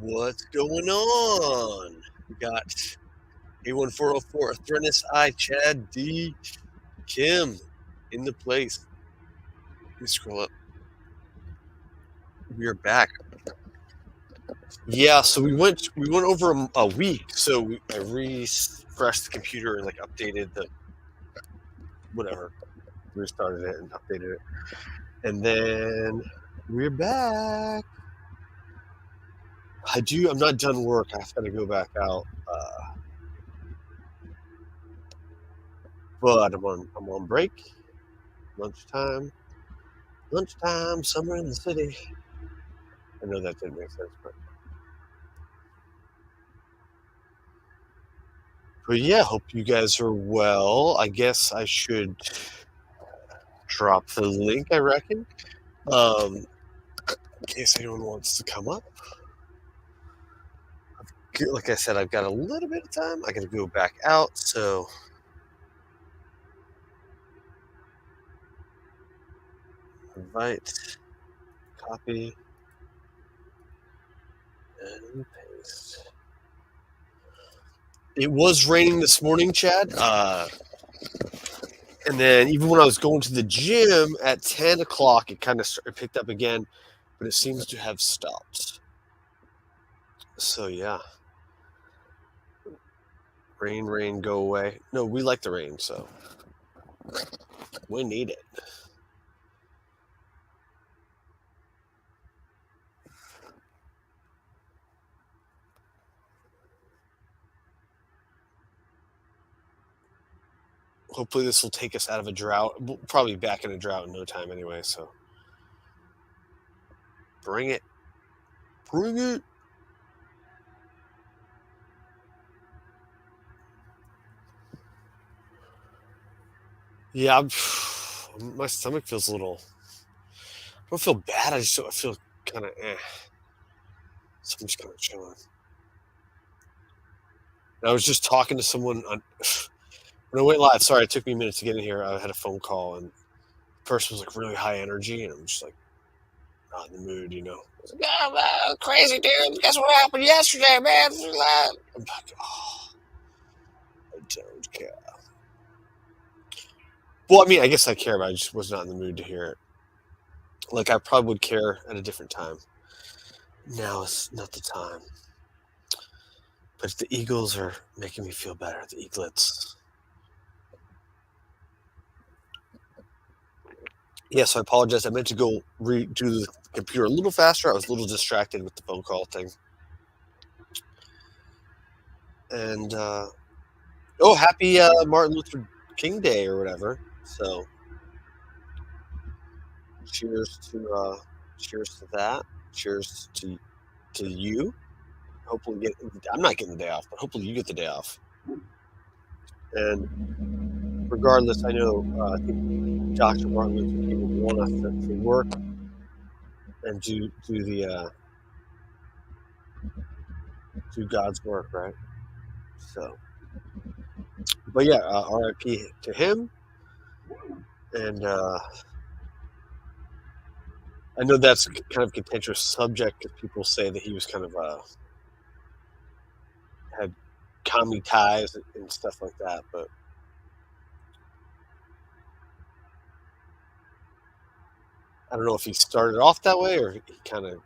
What's going on? We got A1404, Threnus I, Chad D, Kim in the place. Let me scroll up. We are back. Yeah, so we went over a week. So I refreshed the computer and like updated the whatever, restarted it and updated it, and then we're back. I'm not done work. I've got to go back out. But I'm on break. Lunchtime, somewhere in the city. I know that didn't make sense, but yeah, hope you guys are well. I guess I should drop the link, I reckon, in case anyone wants to come up. Like I said, I've got a little bit of time. I got to go back out, so Invite, copy, and paste. It was raining this morning, Chad. And then even when I was going to the gym at 10 o'clock, it kind of picked up again, but it seems to have stopped. So yeah, rain, go away. No, we like the rain, so we need it. Hopefully this will take us out of a drought. We'll probably be back in a drought in no time anyway, so bring it. Bring it. Yeah, my stomach feels a little. I don't feel bad. I feel kind of So I'm just kind of chilling. And I was just talking to someone on when I went live. Sorry, it took me a minute to get in here. I had a phone call and the person was like really high energy, and I'm just like not in the mood, you know. I was like, "Oh, man, crazy dude! Guess what happened yesterday, man?" I'm like, "Oh, I don't care." Well, I mean, I guess I care, but I just was not in the mood to hear it. Like I probably would care at a different time. Now is not the time. But the Eagles are making me feel better. The Eaglets. Yes, I apologize. I meant to go redo the computer a little faster. I was a little distracted with the phone call thing. And oh, happy Martin Luther King Day or whatever. So cheers to that. Cheers to you. Hopefully, I'm not getting the day off, but hopefully you get the day off. And regardless, I know I think Dr. Martin Luther King would want us to work and do God's work, right? So, but yeah, R.I.P. to him. And I know that's kind of contentious subject because people say that he was kind of had commie ties and stuff like that. But I don't know if he started off that way or he kind of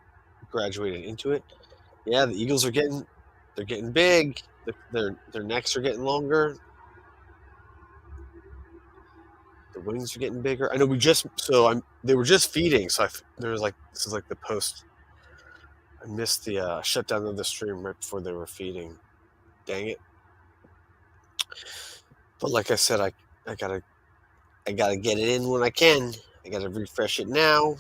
graduated into it. Yeah, the Eagles are getting big. Their necks are getting longer. The wings are getting bigger. I know they were just feeding. So there was like this is like the post. I missed the shutdown of the stream right before they were feeding. Dang it! But like I said, I gotta get it in when I can. I gotta refresh it now.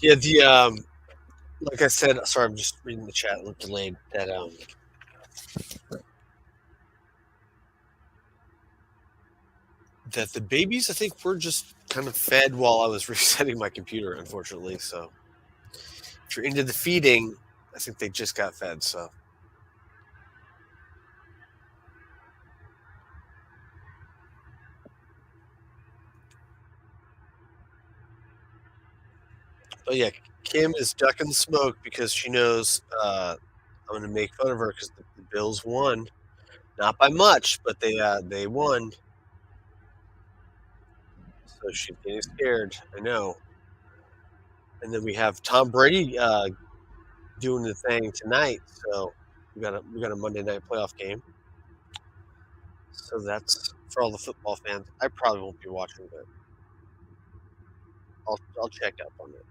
Yeah, like I said, sorry, I'm just reading the chat. A little delayed. That the babies, I think, were just kind of fed while I was resetting my computer. Unfortunately, so if you're into the feeding, I think they just got fed. So, but yeah, Kim is ducking the smoke because she knows I'm going to make fun of her because the Bills won, not by much, but they won. So she's getting scared. I know. And then we have Tom Brady doing the thing tonight. So we got a Monday night playoff game. So that's for all the football fans. I probably won't be watching, but I'll check up on it.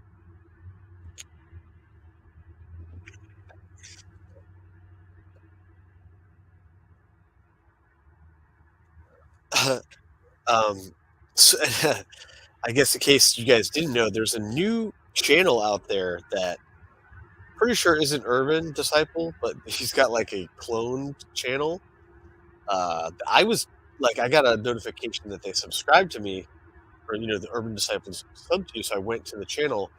So, I guess in case you guys didn't know, there's a new channel out there that pretty sure isn't Urban Disciple, but he's got like a clone channel. I was like, I got a notification that they subscribed to me, or the Urban Disciples sub to, so I went to the channel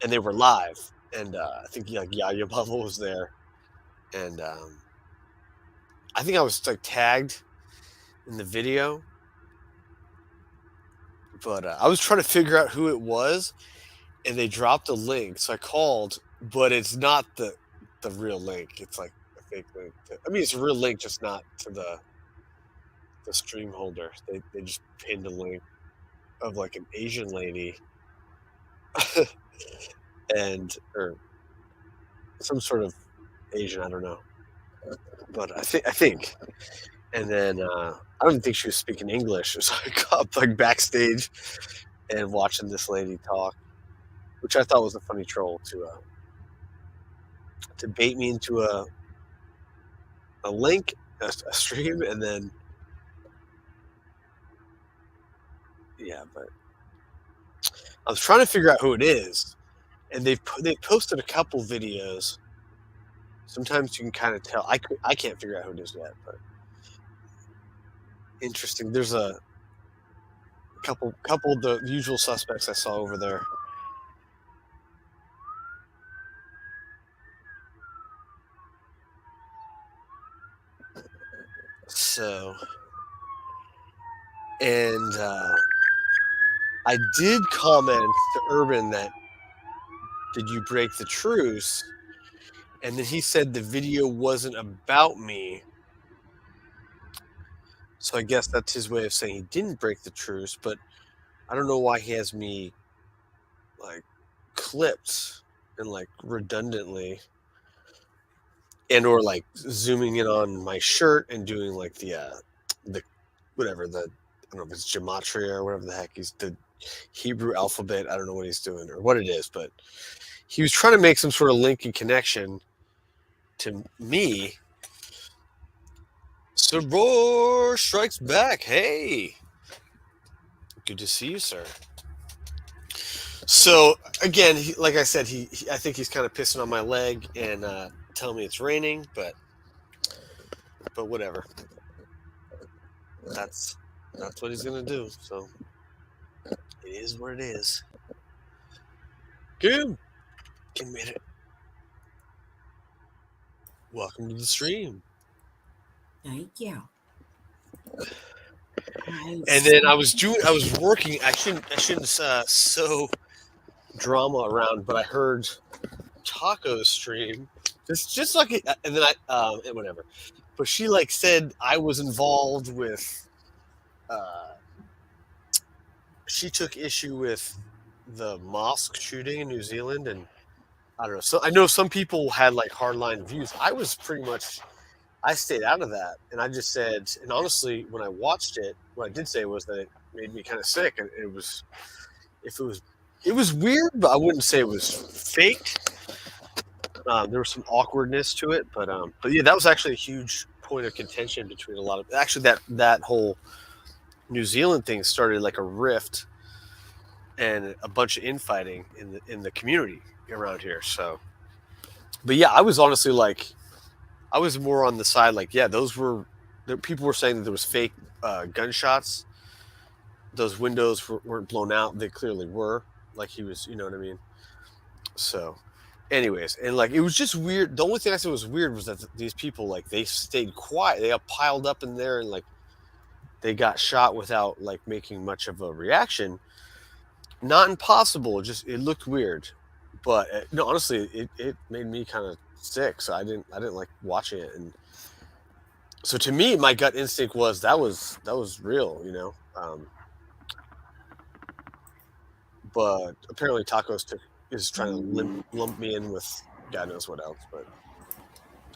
and they were live, and I think like Yaya Bubble was there, and I think I was like tagged in the video, but I was trying to figure out who it was, and they dropped a link, so I called, but it's not the real link. It's like a fake link. I mean, it's a real link, just not to the stream holder. They just pinned a link of like an Asian lady, and or some sort of Asian. I don't know, but I think. And then I don't even think she was speaking English, so I got like backstage and watching this lady talk, which I thought was a funny troll to bait me into a link, a stream, and then yeah. But I was trying to figure out who it is, and they've posted a couple videos. Sometimes you can kind of tell. I can't figure out who it is yet, but interesting. There's a couple of the usual suspects I saw over there. So, and I did comment to Urban that, did you break the truce? And then he said the video wasn't about me. So I guess that's his way of saying he didn't break the truce, but I don't know why he has me like clipped and like redundantly, and or like zooming in on my shirt and doing like the whatever, the, I don't know if it's gematria or whatever the heck he's, the Hebrew alphabet. I don't know what he's doing or what it is, but he was trying to make some sort of link and connection to me. Sabor strikes back. Hey, good to see you, sir. So again, like I said, I think he's kind of pissing on my leg and telling me it's raining, but whatever. That's what he's gonna do. So it is what it is. Good. Can made it. Welcome to the stream. Thank you. And then I was working. I shouldn't sow drama around, but I heard Taco's stream, just like it, and then whatever. But she like said I was involved with. She took issue with the mosque shooting in New Zealand, and I don't know. So I know some people had like hardline views. I stayed out of that, and I just said, and honestly, when I watched it, what I did say was that it made me kind of sick, and it was weird, but I wouldn't say it was fake. There was some awkwardness to it, but yeah, that was actually a huge point of contention between a lot of. Actually, that whole New Zealand thing started like a rift and a bunch of infighting in the community around here. So, but yeah, I was honestly like, I was more on the side like, yeah, people were saying that there was fake gunshots. Those windows weren't blown out. They clearly were. Like he was, you know what I mean? So, anyways, and like it was just weird. The only thing I said was weird was that these people, like, they stayed quiet. They got piled up in there and like they got shot without like making much of a reaction. Not impossible, just it looked weird. But no, honestly, it made me kind of sick. So I didn't like watching it. And so to me, my gut instinct was that was real, you know. But apparently, Tacos is trying to lump me in with God knows what else. But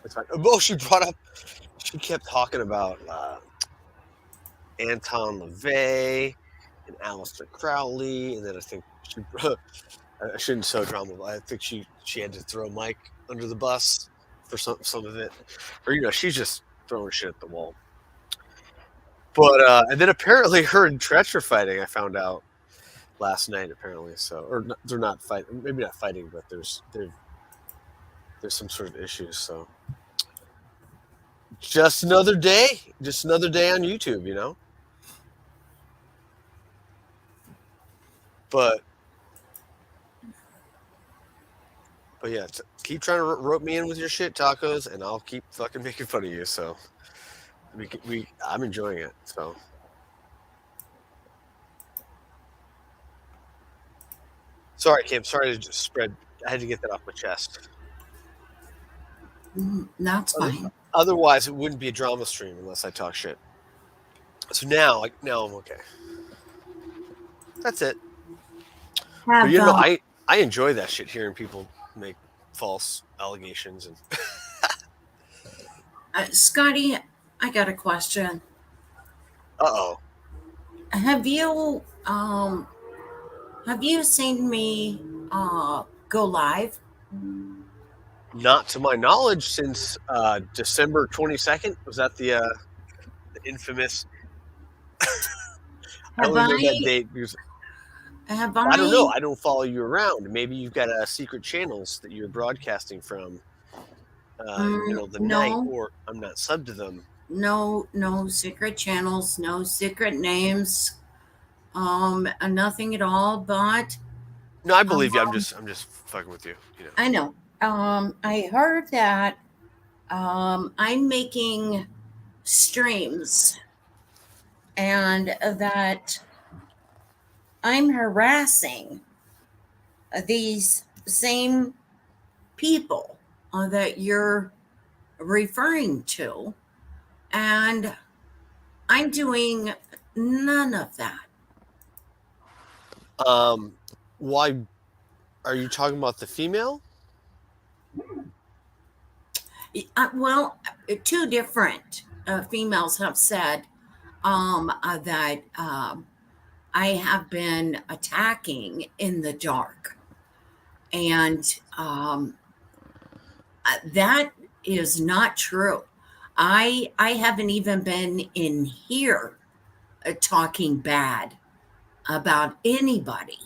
it's fine. Oh, she kept talking about Anton LaVey and Aleister Crowley, and then I think I shouldn't sow drama, but I think she had to throw Mike under the bus for some of it, or she's just throwing shit at the wall. But and then apparently her and Tretch are fighting. I found out last night apparently. So, or they're not fighting. Maybe not fighting, but there's some sort of issues. So just another day, on YouTube, But yeah, keep trying to rope me in with your shit tacos, and I'll keep fucking making fun of you. So I'm enjoying it. So sorry, Kim. Sorry to just spread. I had to get that off my chest. That's fine. Otherwise, it wouldn't be a drama stream unless I talk shit. So now I'm okay. That's it. But Have I enjoy that shit. Hearing people make false allegations and Scotty, I got a question. oh, Have you seen me go live? not to my knowledge since December 22nd. Was that the infamous? I Have only know that I date because have I don't know. I I don't follow you around. Maybe you've got secret channels that you're broadcasting from in the middle of the night, no, or I'm not sub to them. no secret channels, no secret names, nothing at all, but No, I um, believe you. I'm just fucking with you. I know. I heard that I'm making streams and that I'm harassing these same people that you're referring to, and I'm doing none of that. Why are you talking about the female? Well, two different females have said that I have been attacking in the dark, and that is not true. I haven't even been in here talking bad about anybody.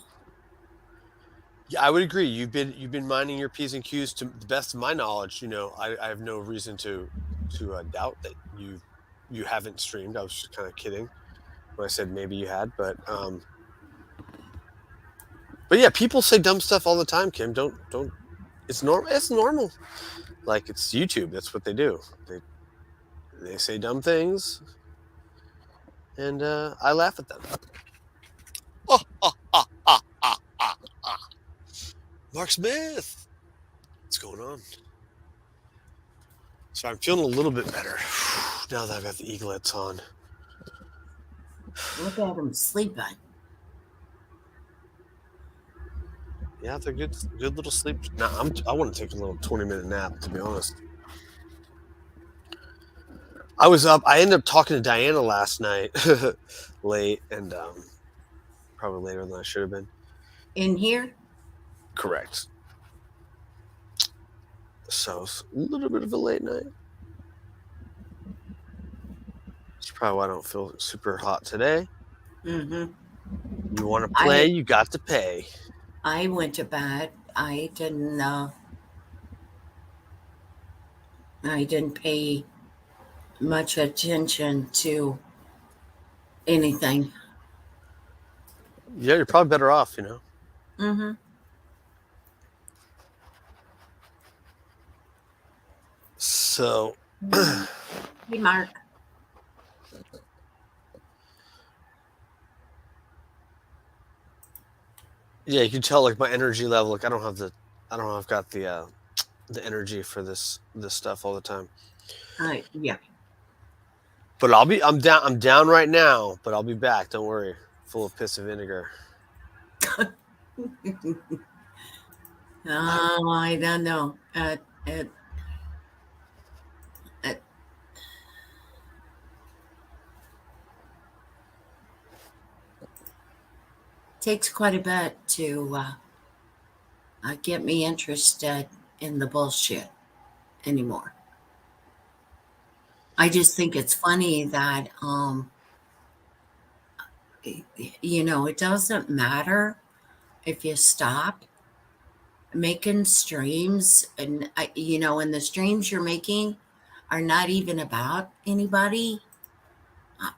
Yeah, I would agree. You've been minding your p's and q's to the best of my knowledge. I have no reason to doubt that you haven't streamed. I was just kind of kidding when I said maybe you had, but yeah, people say dumb stuff all the time. Kim, don't. It's normal. It's normal. Like it's YouTube. That's what they do. They say dumb things, and I laugh at them. Oh, ah, ah, ah, ah, ah, ah. Mark Smith, what's going on? So I'm feeling a little bit better now that I've got the Eaglets on. Look at them sleeping. Yeah, they're good little sleep. Now I want to take a little 20-minute nap. To be honest, I was up. I ended up talking to Diana last night, late, and probably later than I should have been. In here? Correct. So it's a little bit of a late night. That's probably why I don't feel super hot today. Mm-hmm. You want to play, I you got to pay. I went to bed. I didn't pay much attention to anything. Yeah, you're probably better off. Mm-hmm. So Hey, Mark. yeah, you can tell like my energy level. Like I don't know. I've got the energy for this stuff all the time. Yeah. But I'm down right now. But I'll be back. Don't worry. Full of piss and vinegar. I don't know. It takes quite a bit to get me interested in the bullshit anymore. I just think it's funny that it doesn't matter if you stop. making streams, and and the streams you're making are not even about anybody,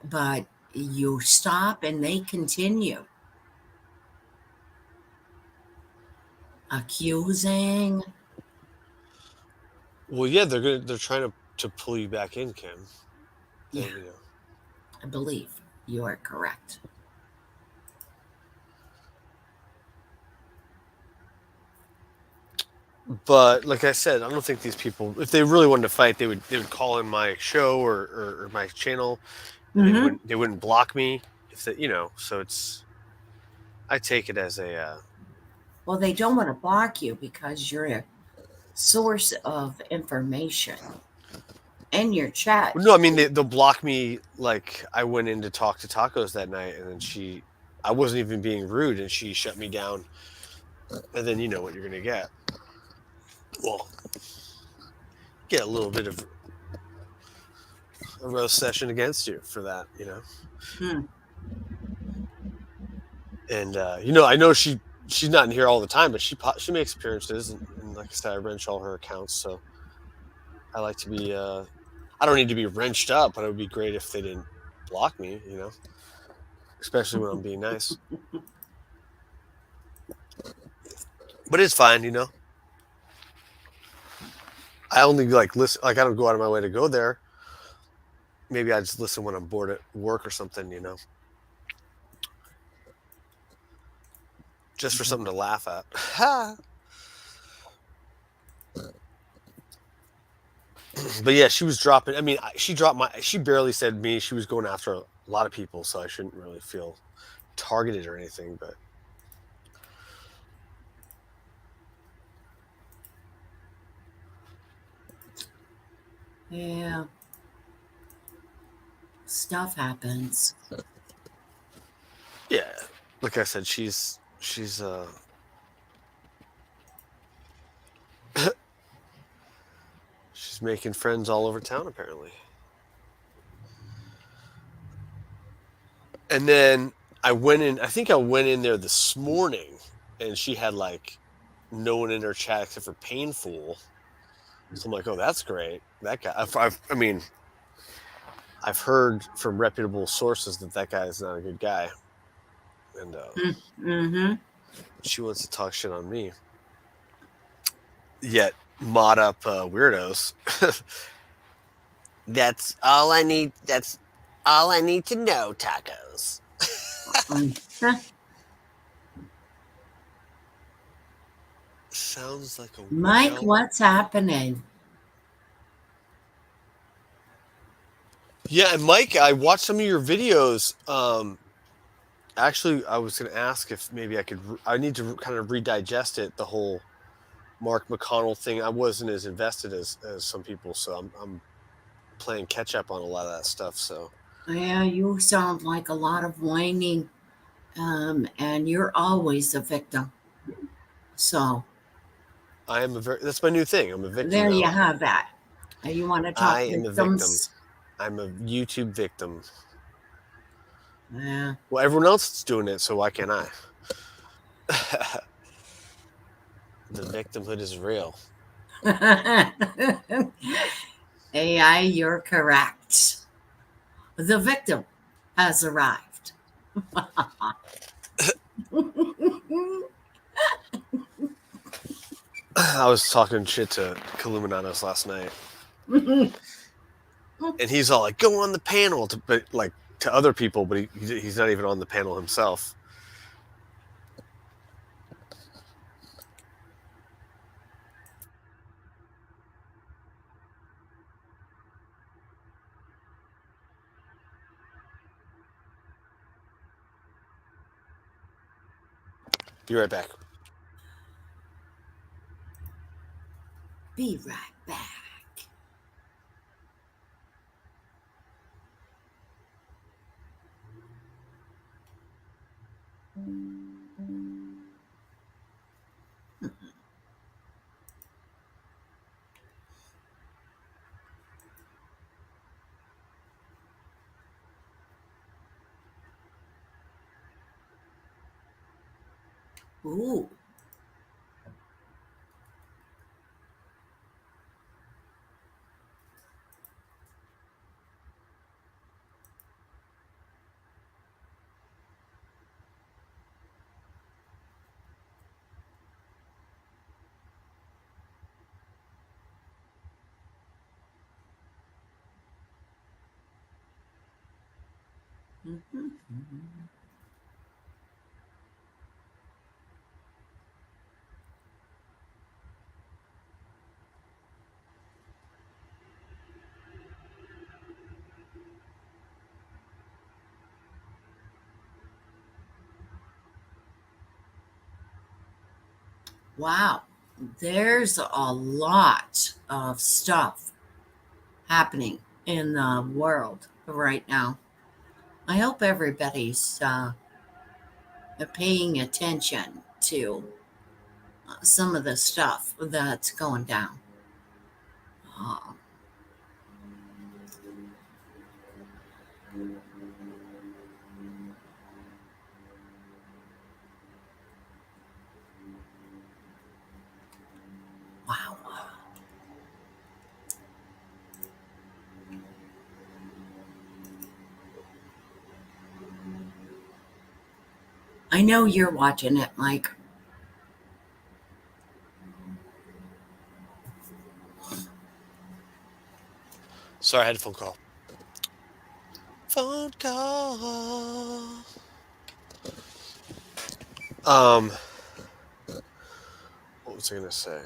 but you stop and they continue accusing. Well, yeah, they're trying to pull you back in, Kim. Yeah, You know. I believe you are correct. But like I said, I don't think these people, if they really wanted to fight, they would call in my show or my channel, and Hmm. they wouldn't block me if they, you know. So it's, I take it as a Well, they don't want to block you because you're a source of information in your chat. no. I mean, they'll block me. Like I went in to talk to Tacos that night, and then I wasn't even being rude, and she shut me down. And then you know what you're gonna get. Well, get a little bit of a roast session against you for that, you know. Hmm. And you know, I know she's not in here all the time, but she makes appearances, and like I said, I wrench all her accounts, so I like to be. I don't need to be wrenched up, but it would be great if they didn't block me, you know, especially when I'm being nice. But it's fine, you know. I only like listen, like I don't go out of my way to go there. Maybe I just listen when I'm bored at work or something, you know, just for something to laugh at. But yeah, she was dropping. I mean, she dropped my. She barely said me. She was going after a lot of people, so I shouldn't really feel targeted or anything. But Yeah, stuff happens. yeah, like I said, she's she's making friends all over town apparently. And then I went in. I think I went in there this morning, and she had like no one in her chat except for Painful. So I'm like, oh, that's great. That guy. I mean, I've heard from reputable sources that that guy is not a good guy, and Mm-hmm. she wants to talk shit on me. Yet mod up weirdos. That's all I need. That's all I need to know. Tacos. Sounds like a Mike, whale. what's happening? Yeah, and Mike, I watched some of your videos. Actually, I was going to ask if maybe I could. I need to kind of redigest it. The whole Mark McConnell thing. I wasn't as invested as some people, so I'm playing catch up on a lot of that stuff. So Yeah, you sound like a lot of whining, and you're always a victim. So I am a very. That's my new thing. I'm a victim there you now. have that. You want to I talk am a victim. victims? I'm a YouTube victim. Yeah. Well, everyone else is doing it, so why can't I? The victimhood is real. AI, you're correct. The victim has arrived. I was talking shit to Kaluminanos last night, and he's all like, "Go on the panel," but like to other people, but he's not even on the panel himself. Be right back. Be right back. Ooh. Mhm. Wow, there's a lot of stuff happening in the world right now. I hope everybody's paying attention to some of the stuff that's going down. Uh, wow. I know you're watching it, Mike. Sorry, I had a phone call. Phone call. Um, what was I gonna say?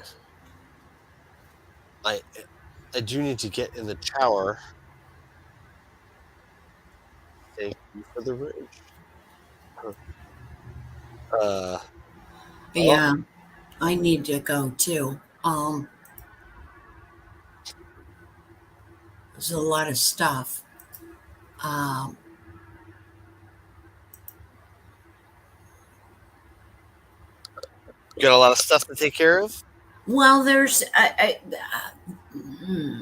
I I do need to get in the shower. Thank you for the ridge. Uh, well, Yeah, I need to go too. There's a lot of stuff. Um, you got a lot of stuff to take care of. well, there's hmm.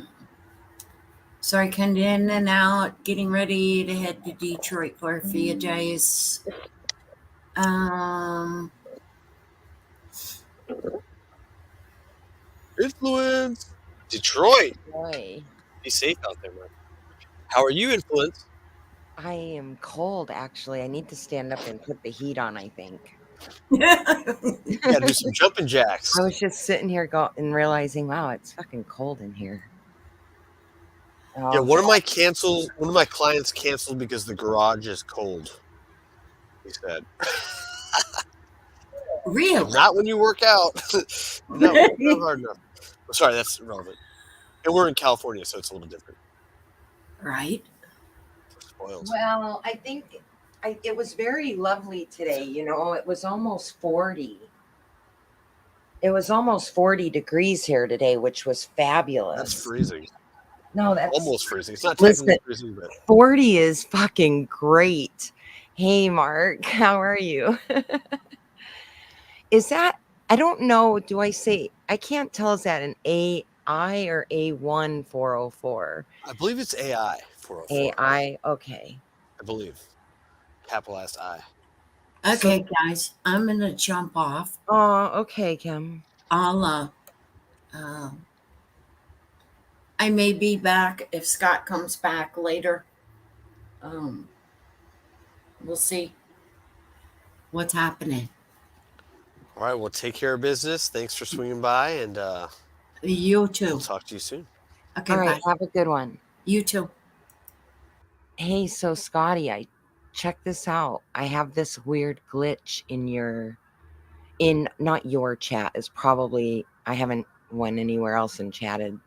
Sorry, kind of in and out, getting ready to head to Detroit for a few days. Um, Influence. Detroit. Boy, Be safe out there, man. How are you, Influence? I am cold actually. I need to stand up and put the heat on, I think. Got to do some jumping jacks. I was just sitting here and realizing, wow, it's fucking cold in here. Yeah, Oh, one of my clients canceled because the garage is cold. He said, really? "Not when you work out. Not when you work out hard enough." Oh, sorry, that's irrelevant. And we're in California, so it's a little different. Right? Spoiled. well, I think it was very lovely today. It was almost 40. It was almost 40 degrees here today, which was fabulous. That's freezing. No, that's Almost freezing. It's not Listen, technically freezing, but 40 is fucking great. Hey, Mark, how are you? Is that, I don't know, I can't tell, is that an AI or A1 404? I believe it's AI 404. AI, okay. I believe. Capitalized I. So, Okay, guys, I'm gonna jump off. oh, okay, Kim. I'll uh, I may be back if Scott comes back later. Um, we'll see what's happening. All right, well, take care of business. Thanks for swinging by, and You we'll too. talk to you soon. Okay, All right, bye. have a good one. You too. Hey, so Scotty, check this out. I have this weird glitch in not your chat. It's probably, I haven't went anywhere else and chatted,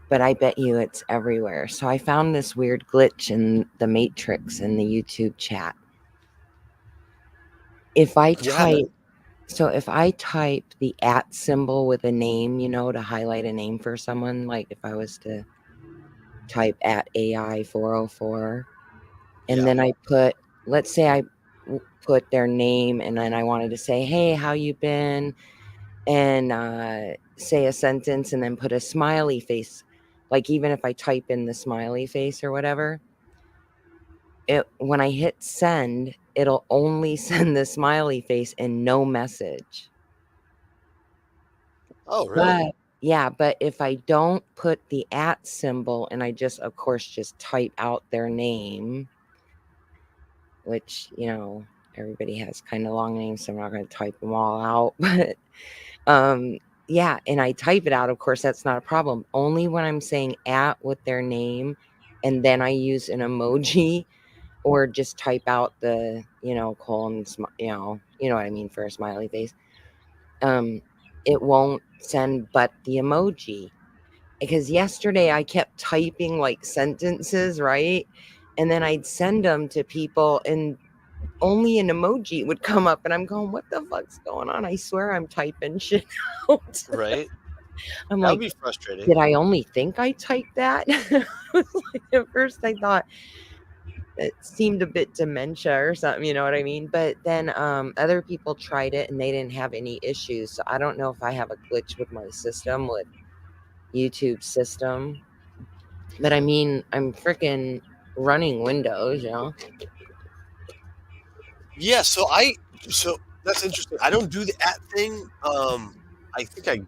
but I bet you it's everywhere. So I found this weird glitch in the Matrix in the YouTube chat. If I Yeah, man. if I type the @ symbol with a name, to highlight a name for someone, like if I was to type @AI 404, and Yeah. then let's say I put their name, and then I wanted to say, hey, how you been? And say a sentence and then put a smiley face. Like even if I type in the smiley face or whatever, when I hit send, it'll only send the smiley face and no message. Oh, really? But if I don't put the @ symbol and I just, of course, just type out their name, which, everybody has kind of long names, so I'm not going to type them all out. But yeah, and I type it out, of course, that's not a problem. Only when I'm saying @ with their name and then I use an emoji or just type out the, colon, you know what I mean, for a smiley face. It won't send but the emoji. Because yesterday I kept typing like sentences, right? And then I'd send them to people and only an emoji would come up and I'm going, what the fuck's going on? I swear I'm typing shit out. Right? I'm That would like, be frustrating. did I only think I typed that? I was like, at first I thought it seemed a bit dementia or something, you know what I mean? But then other people tried it and they didn't have any issues. So I don't know if I have a glitch with my system, with YouTube system. But I mean, I'm freaking running Windows, you know? Yeah, so that's interesting. I don't do the at thing. I think I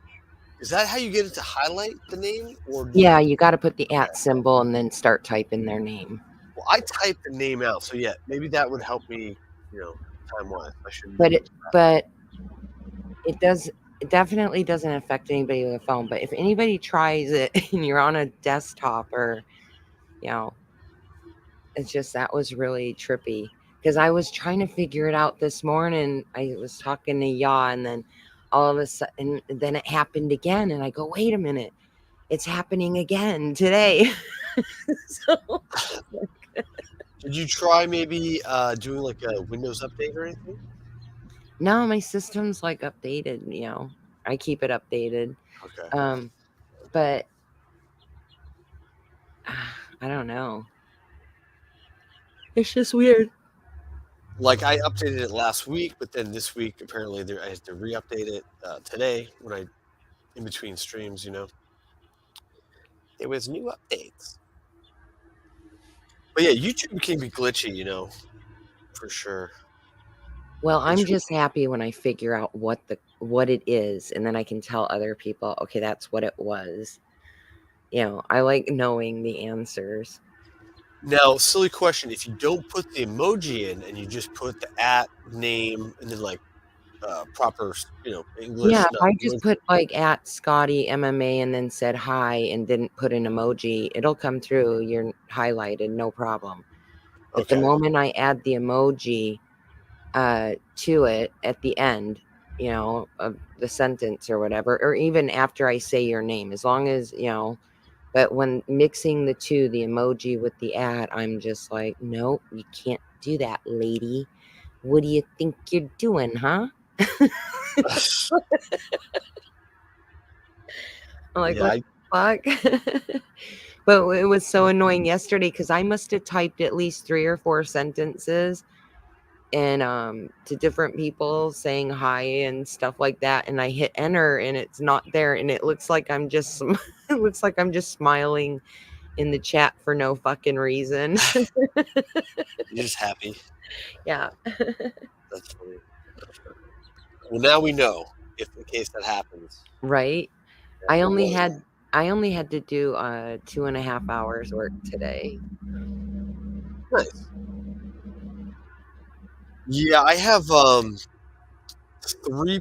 is that how you get it to highlight the name, or do you? Yeah, you got to put the Okay. at symbol and then start typing their name. Well, I type the name out, so yeah, maybe that would help me. Time wise, I should But use it, but it does, it definitely doesn't affect anybody with a phone. But if anybody tries it and you're on a desktop or, you know, it's just that was really trippy because I was trying to figure it out this morning. I was talking to Yaw, and then all of a sudden, then it happened again. And I go, wait a minute, it's happening again today. So, Did you try maybe doing like a Windows update or anything? no, my system's like updated, I keep it updated. Okay. But I don't know. It's just weird. Like I updated it last week, but then this week apparently I had to re-update it today when I in between streams. There was new updates. But yeah, YouTube can be glitchy, for sure. Well, I'm Intru- just happy when I figure out what it is, and then I can tell other people, okay, that's what it was. I like knowing the answers. Now, silly question: if you don't put the emoji in and you just put the at name and then like proper, Yeah, English, if not I just emoji. put like at Scotty MMA and then said hi and didn't put an emoji, it'll come through. You're highlighted, no problem. But the Okay. moment I add the emoji to it at the end, of the sentence or whatever, or even after I say your name, as long as, but when mixing the two, the emoji with the ad, I'm just like, nope, you can't do that, lady. What do you think you're doing, huh? I'm like, Yeah. what the fuck? But it was so annoying yesterday because I must have typed at least 3 or 4 sentences and to different people saying hi and stuff like that, and I hit enter and it's not there, and it looks like I'm just it looks like I'm just smiling in the chat for no fucking reason. You're just happy. Yeah. That's funny. Well, now we know if in case that happens. Right. That I it only was. had I only had to do 2.5 hours work today. Nice. Yeah, I have 3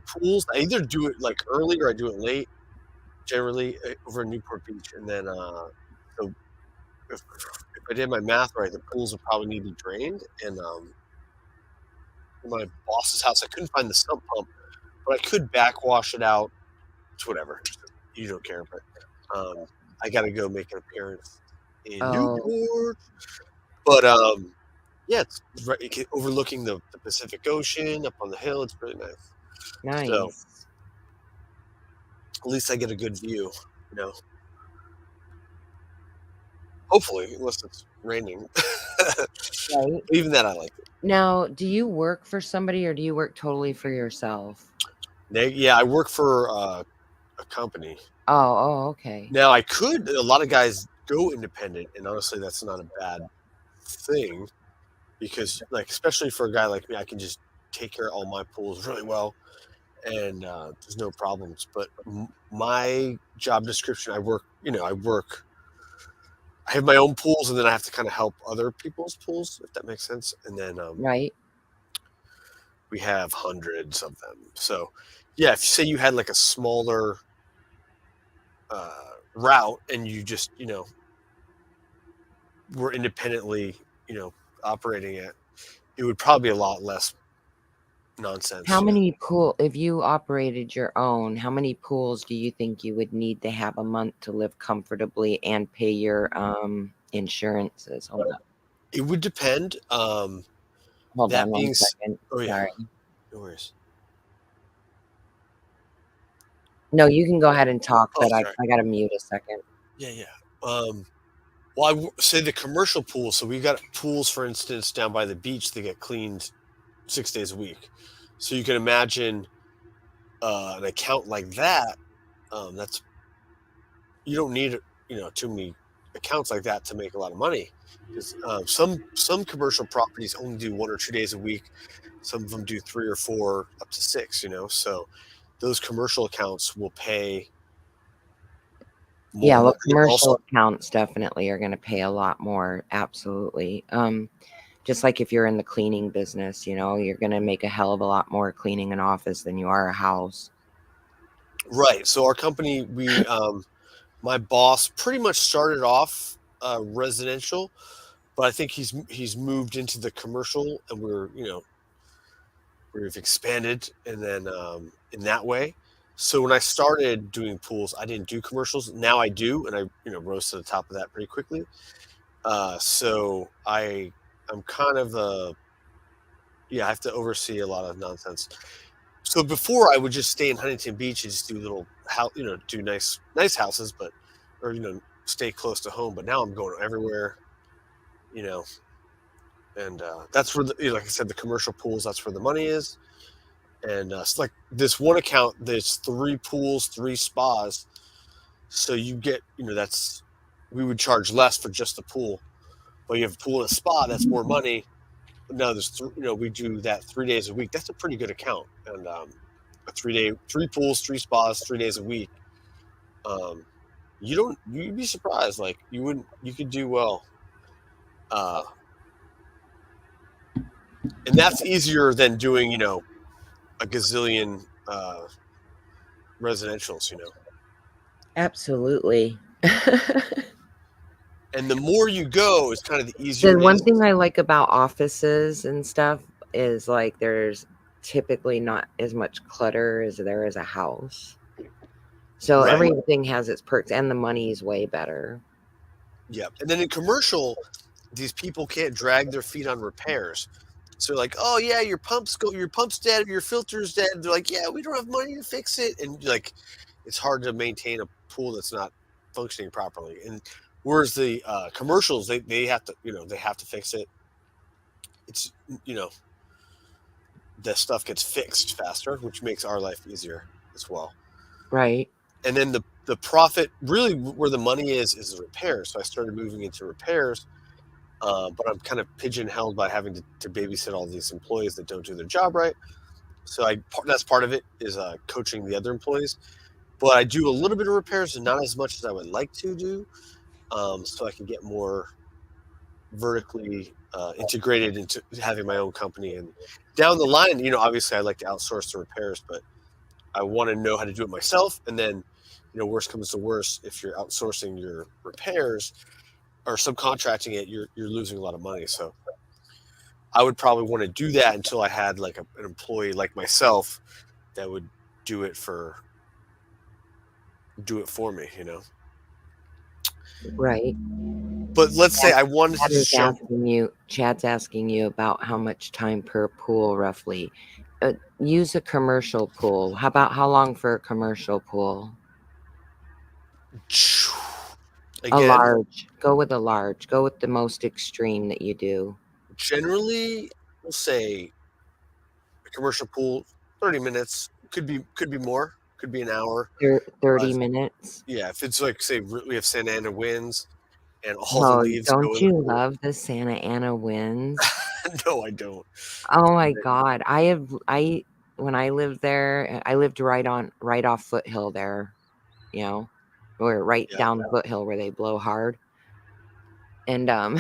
pools. I either do it like early or I do it late. Generally over in Newport Beach, and then so if I did my math right, the pools would probably need to be drained. And in my boss's house, I couldn't find the sump pump, but I could backwash it out. It's whatever. You don't care, but I got to go make an appearance in Oh, Newport. But yeah, it's right, overlooking the Pacific Ocean up on the hill. It's really nice. So nice. at least I get a good view. You know, hopefully, unless it's raining. Right. Even that, I like it. Now, do you work for somebody or do you work totally for yourself? Yeah, I work for a company. Oh, okay. Now I could. A lot of guys go independent, and honestly, that's not a bad thing because, like, especially for a guy like me, I can just take care of all my pools really well, and there's no problems. But my job description, I work. I work. I have my own pools, and then I have to kind of help other people's pools, if that makes sense. And then Right. we have hundreds of them. So, yeah, if you say you had like a smaller route and you just were independently operating it, it would probably be a lot less nonsense. How many if you operated your own, how many pools do you think you would need to have a month to live comfortably and pay your insurances? Hold up. It would depend. Hold That on being, one second. oh yeah, Sorry. no worries. No, you can go ahead and talk, Oh, but I sorry. got to mute a second. Yeah. Well, say the commercial pool. So we got pools, for instance, down by the beach that get cleaned 6 days a week. So you can imagine an account like that. That's you don't need too many accounts like that to make a lot of money because some commercial properties only do 1 or 2 days a week. Some of them do 3 or 4 up to 6. So those commercial accounts will pay more Yeah, well, money. commercial Also, accounts definitely are going to pay a lot more. Absolutely. Just like if you're in the cleaning business, you're going to make a hell of a lot more cleaning an office than you are a house. right. So our company, my boss pretty much started off residential, but I think he's moved into the commercial, and we've expanded, and then in that way. So when I started doing pools, I didn't do commercials. Now I do, and I rose to the top of that pretty quickly. So I'm kind of I have to oversee a lot of nonsense. So before I would just stay in Huntington Beach and just do little house, do nice houses, but or stay close to home. But now I'm going everywhere, you know, and that's where like I said, the commercial pools. That's where the money is. And it's like this one account. There's 3 pools, 3 spas. So you get that's we would charge less for just the pool, but you have a pool and a spa. That's more money. No, we do that 3 days a week. That's a pretty good account, and a 3 day, 3 pools, 3 spas, 3 days a week. Um, you'd be surprised. Like you could do well, uh, and that's easier than doing a gazillion residentials. Absolutely. And the more you go, it's kind of the easier The it one is. thing I like about offices and stuff is like there's typically not as much clutter as there is a house. So Right. everything has its perks and the money is way better. Yeah, and then in commercial, these people can't drag their feet on repairs. So like, oh yeah, your pump's dead, your filter's dead. They're like, yeah, we don't have money to fix it, and like, it's hard to maintain a pool that's not functioning properly. And whereas the commercials, they have to they have to fix it. It's the stuff gets fixed faster, which makes our life easier as well. Right. And then the profit, really where the money is the repairs. So I started moving into repairs. But I'm kind of pigeonholed by having to babysit all these employees that don't do their job right. So that's part of it is coaching the other employees. But I do a little bit of repairs and not as much as I would like to do, so I can get more vertically integrated into having my own company. And down the line, obviously I'd like to outsource the repairs, but I want to know how to do it myself. And then, worst comes to worst, if you're outsourcing your repairs or subcontracting it, you're losing a lot of money. So I would probably want to do that until I had like an employee like myself that would do it for me. Right. But let's say I wanted to just show. Chad's asking you about how much time per pool roughly. Use a commercial pool. How about how long for a commercial pool? A Again, large. Go with a large. Go with the most extreme that you do. generally, we'll say a commercial pool, 30 minutes could be more, could be an hour. 30 minutes. Yeah, if it's like say we have Santa Ana winds and all the Oh, leaves go don't in the you pool. love the Santa Ana winds? No, I don't. Oh my God. When I lived there, I lived right off Foothill there, or right Yeah. down the Foothill where they blow hard. And I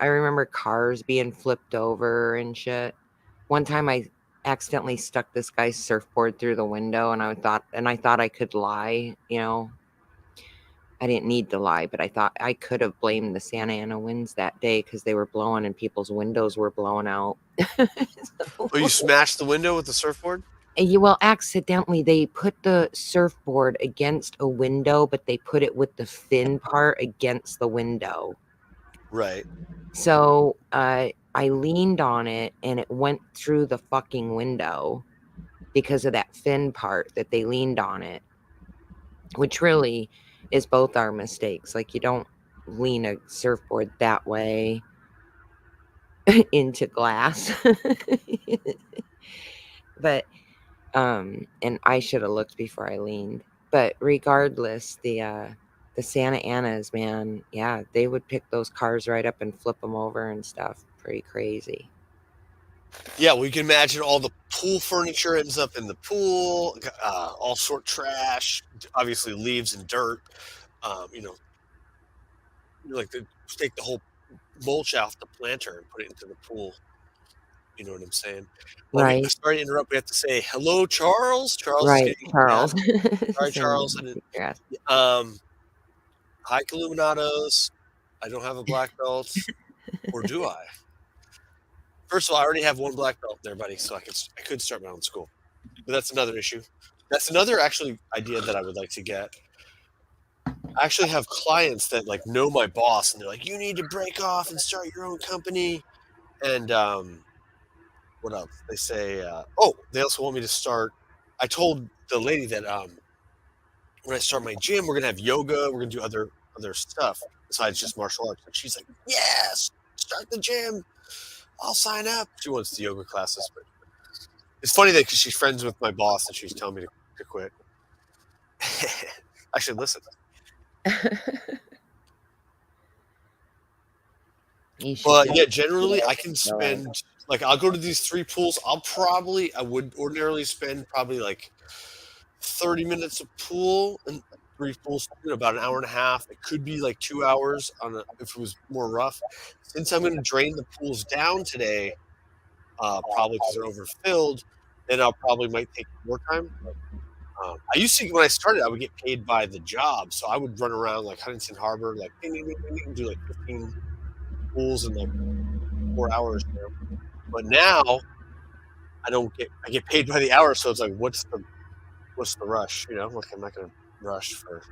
remember cars being flipped over and shit. One time I accidentally stuck this guy's surfboard through the window and I thought I could lie, I didn't need to lie, but I thought I could have blamed the Santa Ana winds that day because they were blowing and people's windows were blowing out. Oh, you smashed the window with the surfboard? Well, accidentally, they put the surfboard against a window, but they put it with the fin part against the window. Right. So I leaned on it and it went through the fucking window because of that fin part that they leaned on it, which really is both our mistakes. Like, you don't lean a surfboard that way into glass. But and I should have looked before I leaned. But regardless, the Santa Anas, man, yeah, they would pick those cars right up and flip them over and stuff. Pretty crazy. Yeah, well, you can imagine all the pool furniture ends up in the pool, all sort trash, obviously leaves and dirt. You know, like to take the whole mulch off the planter and put it into the pool. You know what I'm saying? Oh, Right, sorry to interrupt. We have to say hello, Charles. Charles is right, getting gas. Charles. Sorry, Saying Charles. I didn't. yes. Um, Hi, Illuminados. I don't have a black belt, or do I? First of all, I already have one black belt there, buddy, so I could start my own school. But that's another issue. That's another actually idea that I would like to get. I actually have clients that like know my boss, and they're like, "You need to break off and start your own company." And what else? They say, "Oh, they also want me to start." I told the lady that when I start my gym, we're gonna have yoga. We're gonna do other stuff besides just martial arts. And she's like, "Yes, start the gym. I'll sign up." She wants the yoga classes, but it's funny that because she's friends with my boss and she's telling me to quit. I should listen. You should But yeah, definitely generally I can go ahead. spend like I'll go to these 3 pools. I would ordinarily spend probably like 30 minutes a pool and 3 pools, about an hour and a half. It could be like 2 hours if it was more rough. Since I'm going to drain the pools down today, probably because they're overfilled, then I'll probably might take more time. I used to when I started, I would get paid by the job, so I would run around like Huntington Harbor, like ding, ding, ding, ding, ding, do like 15 pools in like 4 hours. But now I get paid by the hour, so it's like what's the rush? Like I'm not gonna rush for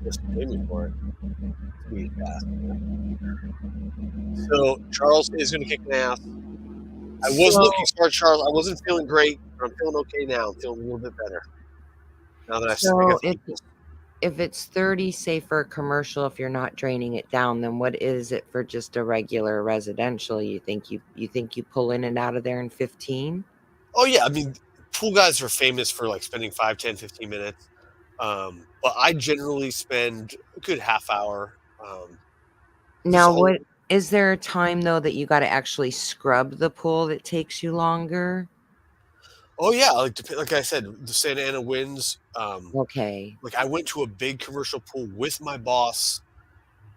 just to pay me for it. It's gonna be fast. So Charles is gonna kick my ass. I was So looking smart, Charles. I wasn't feeling great, but I'm feeling okay now. I'm feeling a little bit better now that I got so the if Eaglets. if it's 30, say for a commercial, if you're not draining it down, then what is it for just a regular residential? You think you pull in and out of there in 15? Oh yeah, I mean, pool guys are famous for like spending 5, 10, 15 minutes. But I generally spend a good half hour. Just Now, all what is there a time though that you got to actually scrub the pool that takes you longer? Oh yeah, like I said, the Santa Ana winds. Okay. Like I went to a big commercial pool with my boss,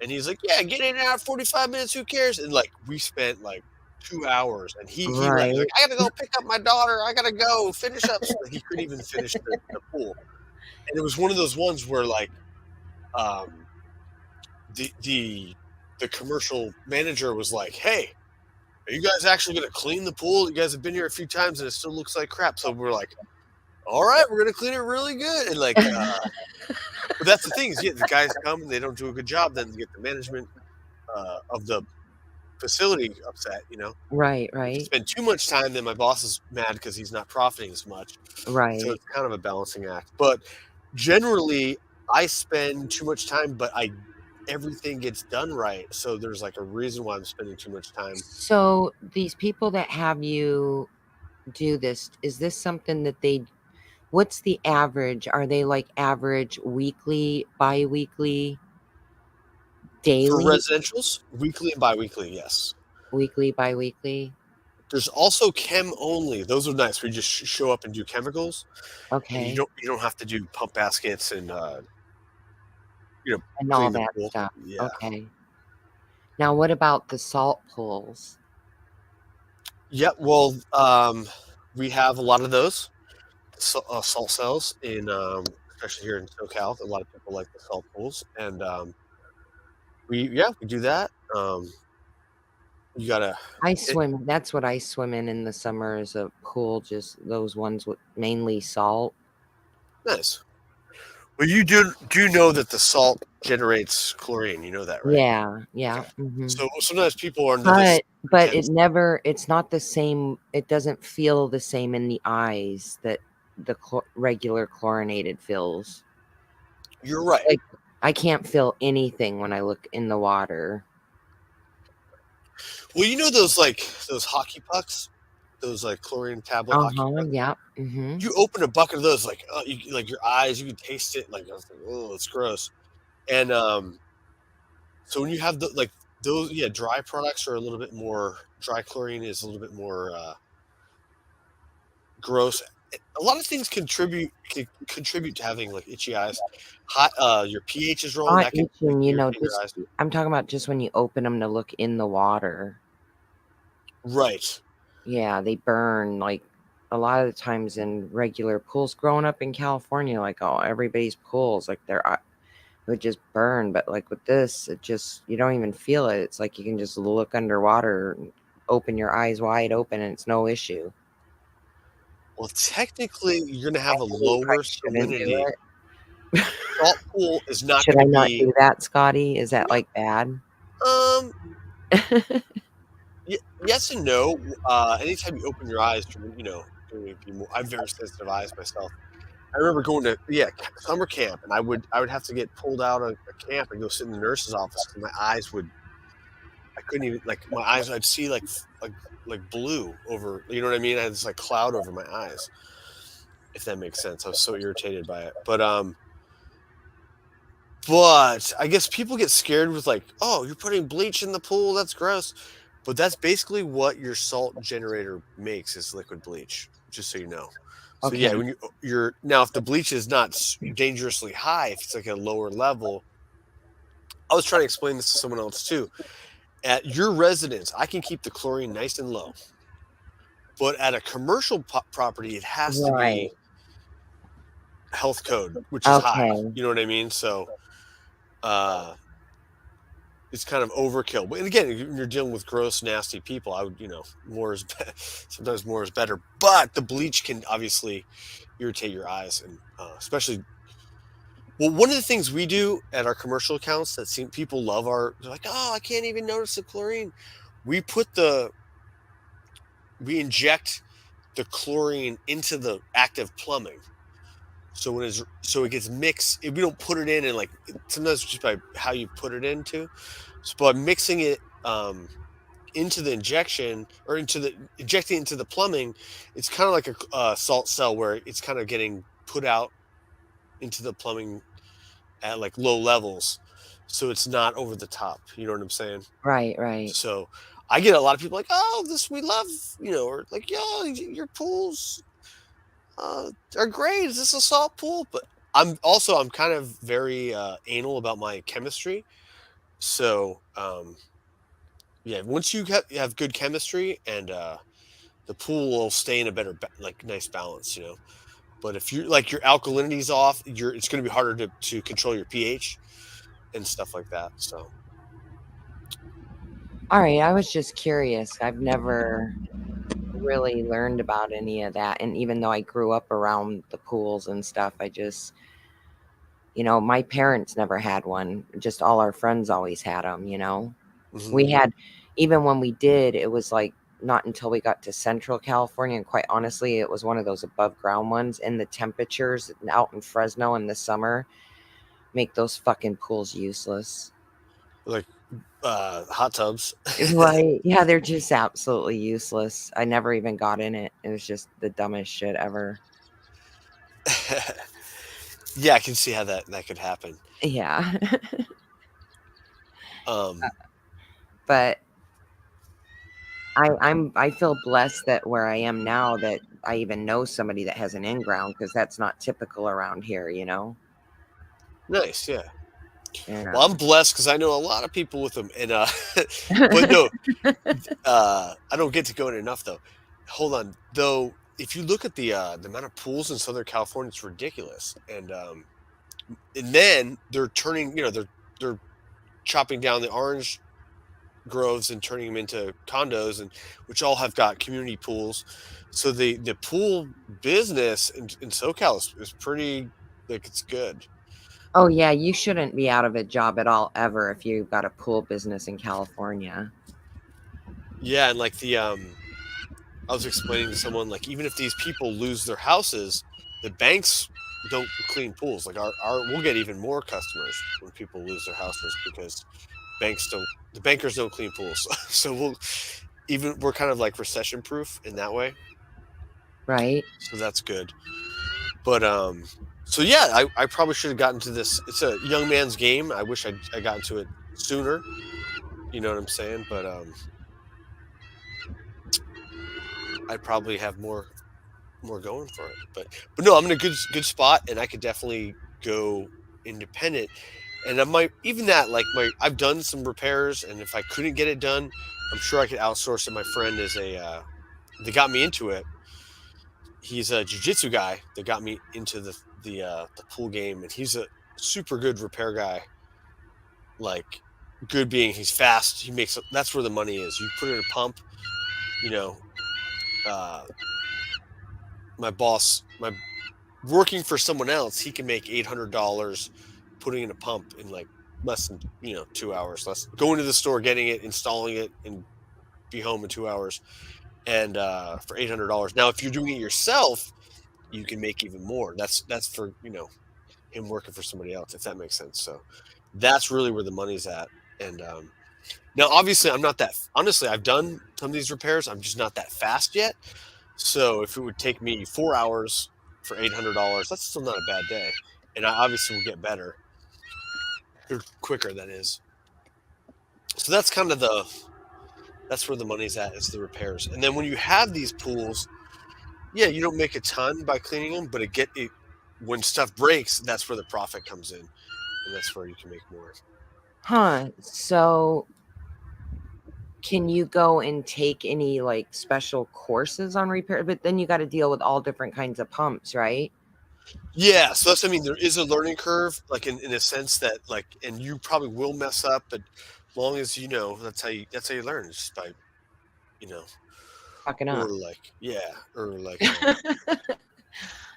and he's like, "Yeah, get in and out 45 minutes. Who cares?" And like we spent like 2 hours, and he's like, Right. "I gotta go pick up my daughter. I gotta go finish up." Like he couldn't even finish the pool, and it was one of those ones where like um, the the the commercial manager was like, "Hey, are you guys actually gonna clean the pool? You guys have been here a few times, and it still looks like crap." So we're like, "All right, we're gonna clean it really good," and like. But that's the thing is, yeah, the guys come and they don't do a good job, then you get the management of the facility upset. Right, If you right, spend too much time, then my boss is mad because he's not profiting as much. So right. it's kind of a balancing act. But generally, I spend too much time, but I everything gets done right. So there's like a reason why I'm spending too much time. So these people that have you do this, is this something that what's the average? Are they like average weekly, bi-weekly, For daily, residentials, weekly and biweekly, yes. weekly, bi-weekly? There's also chem only. Those are nice. We just show up and do chemicals, and you Okay. don't have to do pump baskets and And all clean the that pool. stuff. Yeah. Okay. Now, what about the salt pools? Yeah. Well, we have a lot of those salt cells in especially here in SoCal. A lot of people like the salt pools, and we do that. You gotta I it, swim. That's what I swim in the summer is a pool, just those ones with mainly salt. nice. Well, you do know that the salt generates chlorine. You know that, right? Yeah, yeah. Okay. Hmm. So sometimes people are under this But pretense. it's not the same. It doesn't feel the same in the eyes that the regular chlorinated feels. You're right. Like I can't feel anything when I look in the water. Well, you know those hockey pucks, those like chlorine tablet hockey Uh-huh. pucks. Yeah. Hmm. You open a bucket of those, like like your eyes, you can taste it. Like I was like, oh, it's gross. And so when you have like those, yeah, dry products are a little bit more dry. Chlorine is a little bit more gross. A lot of things can contribute to having like itchy eyes. Hot, your pH is wrong. Not That can itching, irritate your just eyes. I'm talking about just when you open them to look in the water. Right. Yeah, they burn, like, a lot of the times in regular pools growing up in California, like, oh, everybody's pools, like, their eye would just burn, but, like, with this, it just you don't even feel it. It's like you can just look underwater and open your eyes wide open, and it's no issue. Well, technically, you're gonna I have a really lower probably shouldn't do salinity. it. Salt pool is not Should going I to not be do that, Scotty? Is that, no. like, bad? Um, yes and no. Anytime you open your eyes, you're going to be more. I have very sensitive eyes myself. I remember going to summer camp, and I would have to get pulled out of a camp and go sit in the nurse's office because my eyes would I couldn't even like my eyes. I'd see like blue over. You know what I mean? I had this like cloud over my eyes. If that makes sense, I was so irritated by it. But I guess people get scared with like, oh, you're putting bleach in the pool. That's gross. But that's basically what your salt generator makes is liquid bleach. Just so you know. So Okay. yeah, when you're now if the bleach is not dangerously high, if it's like a lower level, I was trying to explain this to someone else too. At your residence, I can keep the chlorine nice and low, but at a commercial property, it has to Right. be health code, which is high. Okay. You know what I mean? So uh, it's kind of overkill. But again, when you're dealing with gross, nasty people, I would, more is sometimes more is better. But the bleach can obviously irritate your eyes, and especially. Well, one of the things we do at our commercial accounts that seem people love they're like, oh, I can't even notice the chlorine. We put we inject the chlorine into the active plumbing. So it gets mixed. We don't put it in and like sometimes just by how you put it into. So by mixing it into the injection or injecting into the plumbing, it's kind of like a salt cell where it's kind of getting put out into the plumbing at like low levels, so it's not over the top. You know what I'm saying? Right, right. So I get a lot of people like, oh, this we love, or like, yo, your pools are great. Is this a salt pool? But I'm kind of very anal about my chemistry. So yeah, once you have good chemistry and the pool will stay in a better like nice balance, But if you like your alkalinity's off, it's going to be harder to control your pH and stuff like that. So All right, I was just curious. I've never really learned about any of that. And even though I grew up around the pools and stuff, I just, my parents never had one. Just all our friends always had them. mhm. We had, even when we did, it was like not until we got to Central California. And quite honestly, it was one of those above ground ones. And the temperatures out in Fresno in the summer make those fucking pools useless. Like hot tubs. Right. Yeah, they're just absolutely useless. I never even got in it. It was just the dumbest shit ever. Yeah, I can see how that could happen. Yeah. Um, But I feel blessed that where I am now that I even know somebody that has an in-ground because that's not typical around here. nice, yeah. Yeah. Well, I'm blessed because I know a lot of people with them, and but no, I don't get to go in enough though. Hold on, though. if you look at the amount of pools in Southern California, it's ridiculous. And then they're turning, they're chopping down the orange groves and turning them into condos, and which all have got community pools. So the pool business in SoCal is pretty, like, it's good. Oh, yeah, you shouldn't be out of a job at all ever if you've got a pool business in California. Yeah, and like I was explaining to someone, like, even if these people lose their houses, the banks don't clean pools. Like our we'll get even more customers when people lose their houses because the bankers don't clean pools. So we're kind of like recession proof in that way. Right? So that's good. But so yeah, I probably should have gotten to this. It's a young man's game. I wish I got into it sooner. You know what I'm saying? But I probably have more going for it. But no, I'm in a good spot, and I could definitely go independent. And I might even that like my I've done some repairs, and if I couldn't get it done, I'm sure I could outsource it. My friend is a they got me into it. He's a jujitsu guy that got me into the pool game, and he's a super good repair guy. Like, good being he's fast. He makes that's where the money is. You put in a pump, you know. Uh, my boss, my working for someone else, he can make $800 putting in a pump in like less than 2 hours. Less going to the store, getting it, installing it, and be home in 2 hours. And for $800. Now, if you're doing it yourself, you can make even more. That's for him working for somebody else, if that makes sense. So that's really where the money's at. And now, obviously, I'm not that. Honestly, I've done some of these repairs. I'm just not that fast yet. So if it would take me 4 hours for $800, that's still not a bad day. And I obviously will get better, or quicker, that is. So that's kind of that's where the money's at, is the repairs. And then when you have these pools, yeah, you don't make a ton by cleaning them, but when stuff breaks, that's where the profit comes in, and that's where you can make more. Huh. So can you go and take any like special courses on repair? But then you got to deal with all different kinds of pumps, right? Yeah, so I mean, there is a learning curve, like in a sense that, like, and you probably will mess up, but long as that's how you learn, just by you know, Fucking or up. like or like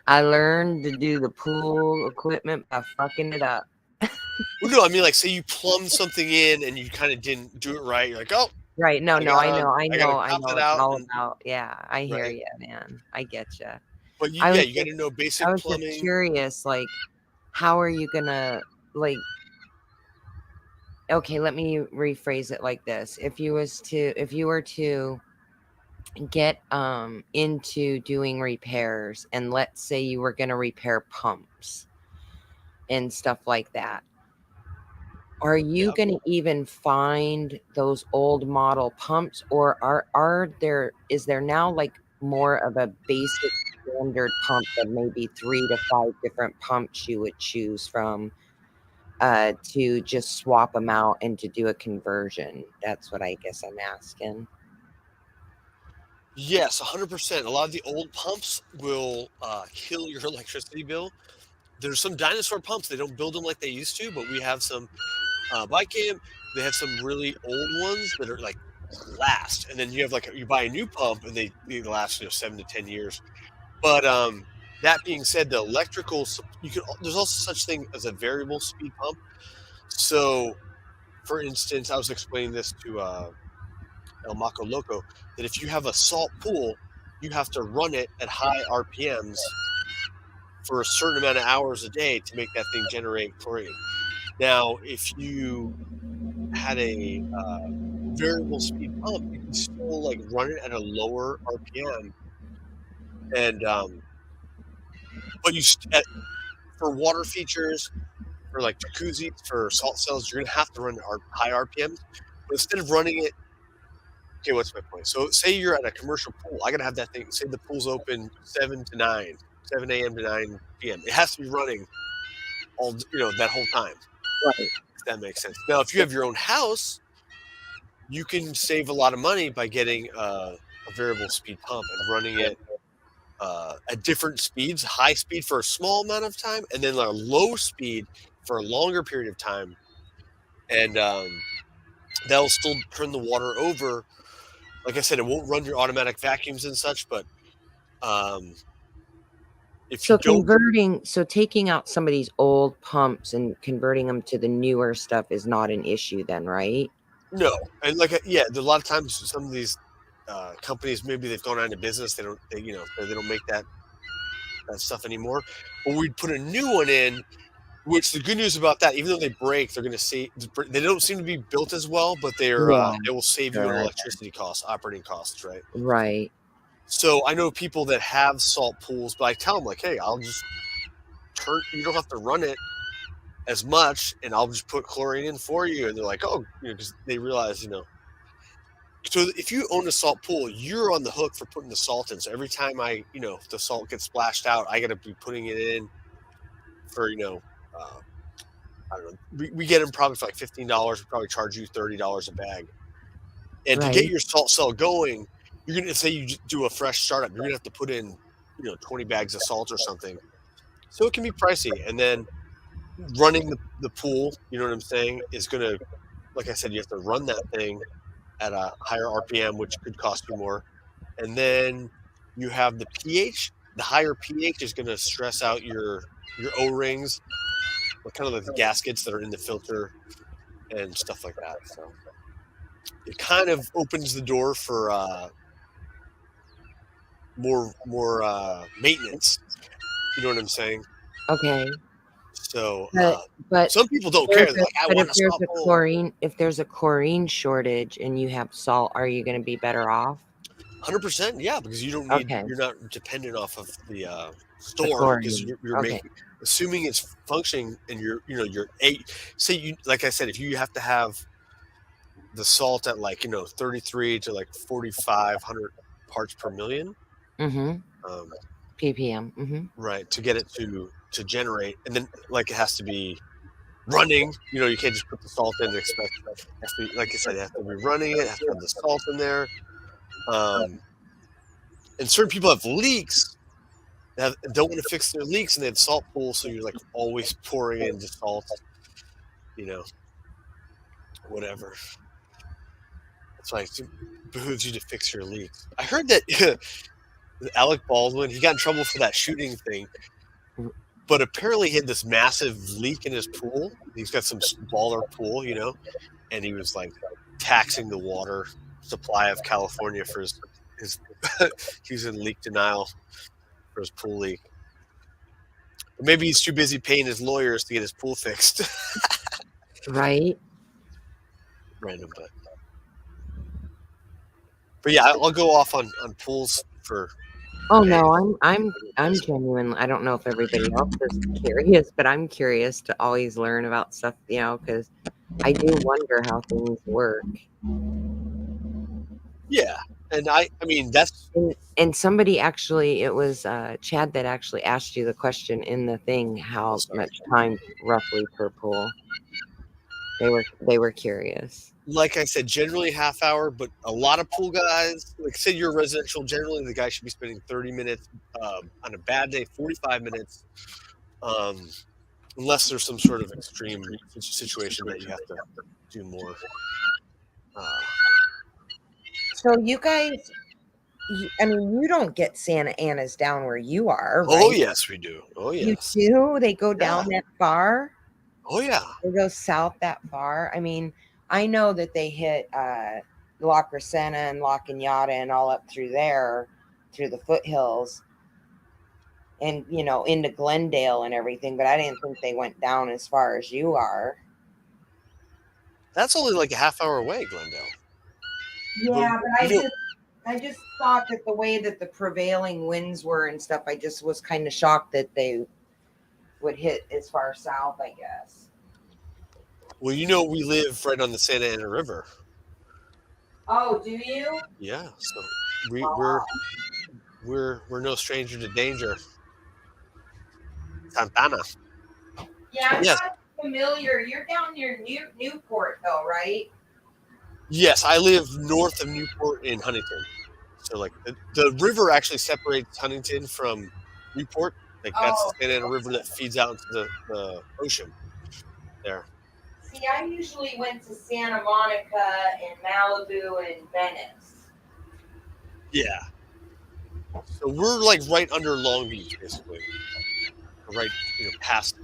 I learned to do the pool equipment by fucking it up. well, no, I mean, like, say you plumb something in and you kind of didn't do it right. You're like, oh, Right. No, I no, I gotta know, I I gotta know, I top know. that It's out, all and about, yeah, I hear right. you, man. I get you. But I was you got to know I basic was just plumbing. curious, like, how are you gonna like? Okay, let me rephrase it like this: if you were to get into doing repairs, and let's say you were gonna repair pumps and stuff like that, are you Yeah. gonna even find those old model pumps, or is there now like more of a basic standard pump of maybe 3 to 5 different pumps you would choose from, to just swap them out and to do a conversion? That's what I guess I'm asking. Yes, 100%. A lot of the old pumps will kill your electricity bill. There's some dinosaur pumps. They don't build them like they used to, but we have some by Cam. They have some really old ones that are like last, and then you have like you buy a new pump and they last 7 to 10 years. But that being said, the electrical there's also such thing as a variable speed pump. So, for instance, I was explaining this to El Maco Loco, that if you have a salt pool, you have to run it at high RPMs for a certain amount of hours a day to make that thing generate chlorine. Now, if you had a variable speed pump, you can still like run it at a lower RPM, and but for water features, for like jacuzzis, for salt cells, you're gonna have to run high RPMs. But instead of running it, okay, what's my point? So say you're at a commercial pool, I gotta have that thing. Say the pool's open 7 to 9, 7 a.m. to 9 p.m. It has to be running that whole time. Right. If that makes sense. Now, if you have your own house, you can save a lot of money by getting a variable speed pump and running it. at different speeds, high speed for a small amount of time, and then a low speed for a longer period of time, and that'll still turn the water over. Like I said, it won't run your automatic vacuums and such, but um, if you So don't taking out somebody's old pumps and converting them to the newer stuff is not an issue then, right? no, and yeah, a lot of times some of these companies, maybe they've gone out of business. They don't make that stuff anymore. But we'd put a new one in. Which the good news about that, even though they break, they're going to see they don't seem to be built as well, but Yeah, they will save you on sure. electricity costs, operating costs, right? Right. So I know people that have salt pools, but I tell them like, hey, I'll just turn. You don't have to run it as much, and I'll just put chlorine in for you. And they're like, oh, because they realize, So if you own a salt pool, you're on the hook for putting the salt in. So every time the salt gets splashed out, I got to be putting it in for I don't know. We get them probably for like $15. We probably charge you $30 a bag. And to get Right. your salt cell going, you're gonna say you do a fresh startup. You're gonna have to put in 20 bags of salt or something. So it can be pricey. And then running the pool, you know what I'm saying, is gonna, like I said, you have to run that thing at a higher RPM, which could cost you more. And then you have the pH. The higher pH is gonna stress out your O-rings, kind of like the gaskets that are in the filter and stuff like that. So it kind of opens the door for more maintenance. You know what I'm saying? Okay. So But but some people don't care. They're like, I want if a there's salt a bowl. chlorine shortage and you have salt, are you going to be better off? 100%, yeah, because Okay. you're not dependent off of the The store because chlorine. you're Okay. making, assuming it's functioning and you're eight. Say like I said, if you have to have the salt at 33 to 4,500 parts per million. Mhm. Um, ppm. Mhm. right, to get it to generate, and then it has to be running. You can't just put the salt in and expect it has to be, like I said, it has to be running. It has to have the salt in there. And certain people have leaks that don't want to fix their leaks, and they have salt pools, so you're always pouring in the salt. You know, whatever. That's why it behooves you to fix your leaks. I heard that Alec Baldwin, he got in trouble for that shooting thing, but apparently he had this massive leak in his pool. He's got some baller pool, and he was taxing the water supply of California for his he was in leak denial for his pool leak. Or maybe he's too busy paying his lawyers to get his pool fixed. Right? Random, but yeah, I'll go off on pools for Oh days. no, I'm genuine. I don't know if everybody else is curious, but I'm curious to always learn about stuff, because I do wonder how things work. Yeah, and I mean that's And somebody actually, it was Chad that actually asked you the question in the thing, how sorry. much time roughly per pool. They were curious. Like I said, generally half hour, but a lot of pool guys, say you're residential, generally the guy should be spending 30 minutes. On a bad day, 45 minutes, unless there's some sort of extreme situation that you have to do more. So you guys, I mean, you don't get Santa Ana's down where you are, Oh, right? yes, we do. Oh, You yes. do? They go down Yeah. that far? Oh, yeah. They go south that far? I mean, I know that they hit La Crescenta and La Cañada and all up through there, through the foothills, and into Glendale and everything, but I didn't think they went down as far as you are. That's only a half hour away, Glendale. Yeah, but I just thought that the way that the prevailing winds were and stuff, I just was kind of shocked that they would hit as far south, I guess. Well, we live right on the Santa Ana River. Oh, do you? Yeah, so we're no stranger to danger. Santana. Yeah, I'm Yes. not familiar. You're down near Newport, though, right? Yes, I live north of Newport in Huntington. So like the river actually separates Huntington from Newport. Like that's the Oh, Santa Ana River that feeds out into the ocean there. see, I usually went to Santa Monica and Malibu and Venice. Yeah. So we're like right under Long Beach, basically. Right, past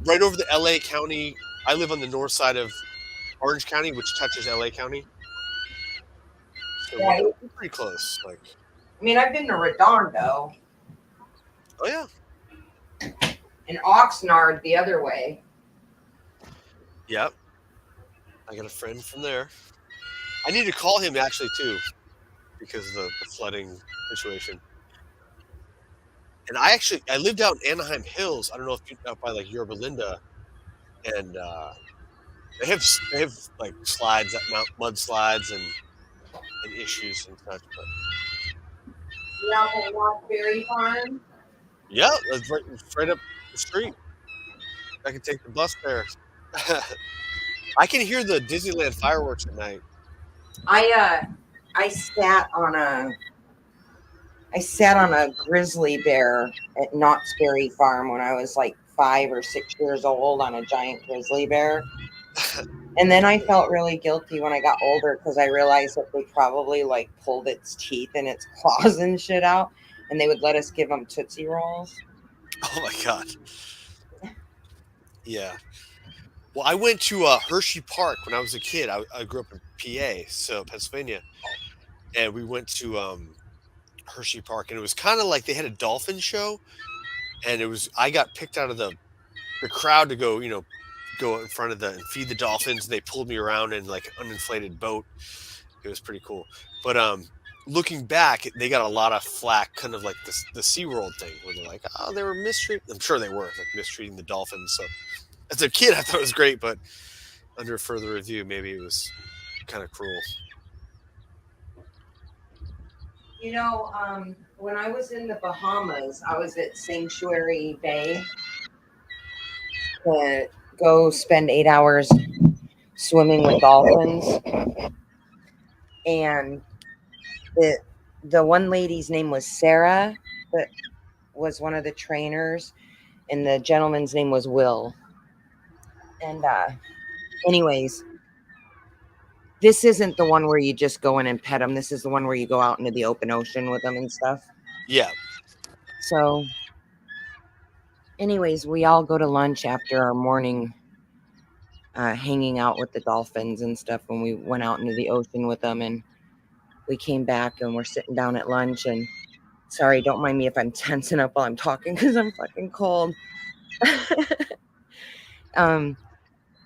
right over the LA County. I live on the north side of Orange County, which touches LA County. So Right. we're pretty close. Like, I mean, I've been to Redondo oh yeah, and Oxnard the other way. yep. I got a friend from there. I need to call him actually too, because of the flooding situation. And I lived out in Anaheim Hills. I don't know if you out by like Yorba Linda, and they have like slides, mudslides and issues and such. But You know, at Rockberry Farm. yeah, that's right up the street. I can take the bus there. I can hear the Disneyland fireworks at night. I sat on a grizzly bear at Knott's Berry Farm when I was like 5 or 6 years old on a giant grizzly bear. And then I felt really guilty when I got older because I realized that they probably like pulled its teeth and its claws and shit out, and they would let us give them Tootsie Rolls. Oh my god. Yeah. Well, I went to Hershey Park when I was a kid. I grew up in PA, so Pennsylvania, and we went to Hershey Park, and it was kind of like they had a dolphin show, and I got picked out of the crowd to go in front of and feed the dolphins. They pulled me around in like an uninflated boat. It was pretty cool. But looking back, they got a lot of flack, kind of like the SeaWorld thing, where they're like, oh, they were mistreating. I'm sure they were like mistreating the dolphins. So as a kid, I thought it was great, but under further review, maybe it was kind of cruel. You know, when I was in the Bahamas, I was at Sanctuary Bay to go spend 8 hours swimming with dolphins. And the one lady's name was Sarah, that was one of the trainers, and the gentleman's name was Will. And anyways, this isn't the one where you just go in and pet them. This is the one where you go out into the open ocean with them and stuff. Yeah. So anyways, we all go to lunch after our morning hanging out with the dolphins and stuff when we went out into the ocean with them, and we came back and we're sitting down at lunch. And sorry, don't mind me if I'm tensing up while I'm talking because I'm fucking cold.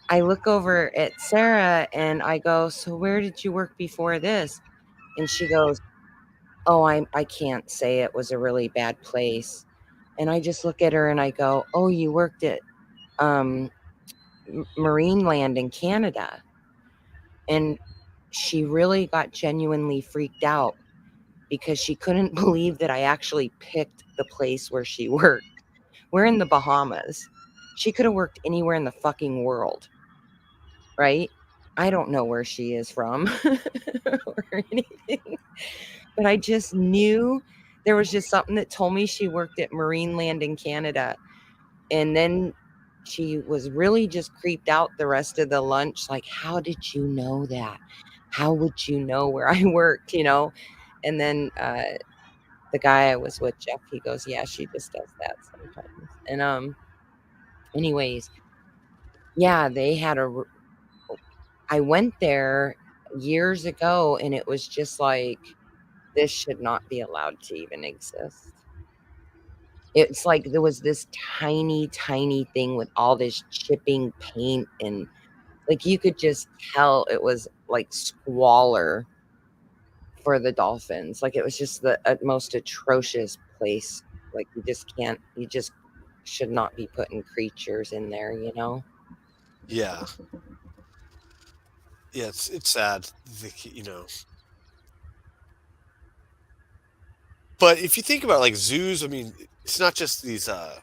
I look over at Sarah and I go, so where did you work before this? And she goes, oh, I can't say, it was a really bad place. And I just look at her and I go, oh, you worked at Marineland in Canada. And she really got genuinely freaked out because she couldn't believe that I actually picked the place where she worked. We're in the Bahamas. She could have worked anywhere in the fucking world, right? I don't know where she is from or anything, but I just knew there was just something that told me she worked at Marineland in Canada. And then she was really just creeped out the rest of the lunch. Like, how did you know that? How would you know where I worked, And then the guy I was with, Jeff, he goes, yeah, she just does that sometimes. And anyways, yeah, they had I went there years ago and it was just like, this should not be allowed to even exist. It's like there was this tiny, tiny thing with all this chipping paint, and like you could just tell it was like squalor for the dolphins. Like it was just the most atrocious place. Like you just should not be putting creatures in there, Yeah. Yeah, it's sad, But if you think about like zoos, I mean, it's not just these, well,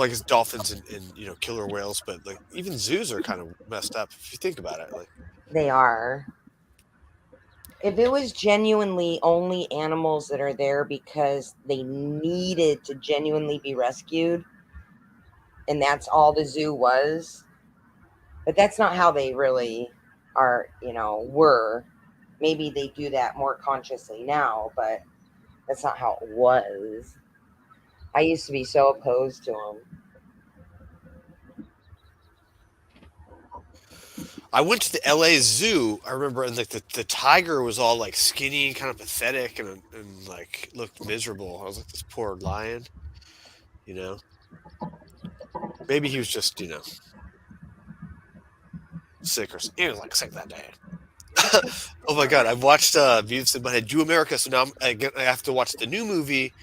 I guess dolphins and killer whales, but like even zoos are kind of messed up if you think about it. Like, They are. If it was genuinely only animals that are there because they needed to genuinely be rescued, and that's all the zoo was, but that's not how they really are, were. Maybe they do that more consciously now, but that's not how it was. I used to be so opposed to them. I went to the LA Zoo. I remember, and like the tiger was all like skinny and kind of pathetic and like looked miserable. I was like, this poor lion, you know. Maybe he was just sick or he was like sick that day. Oh my god, I've watched Beavis and Butthead Do America, so now I have to watch the new movie,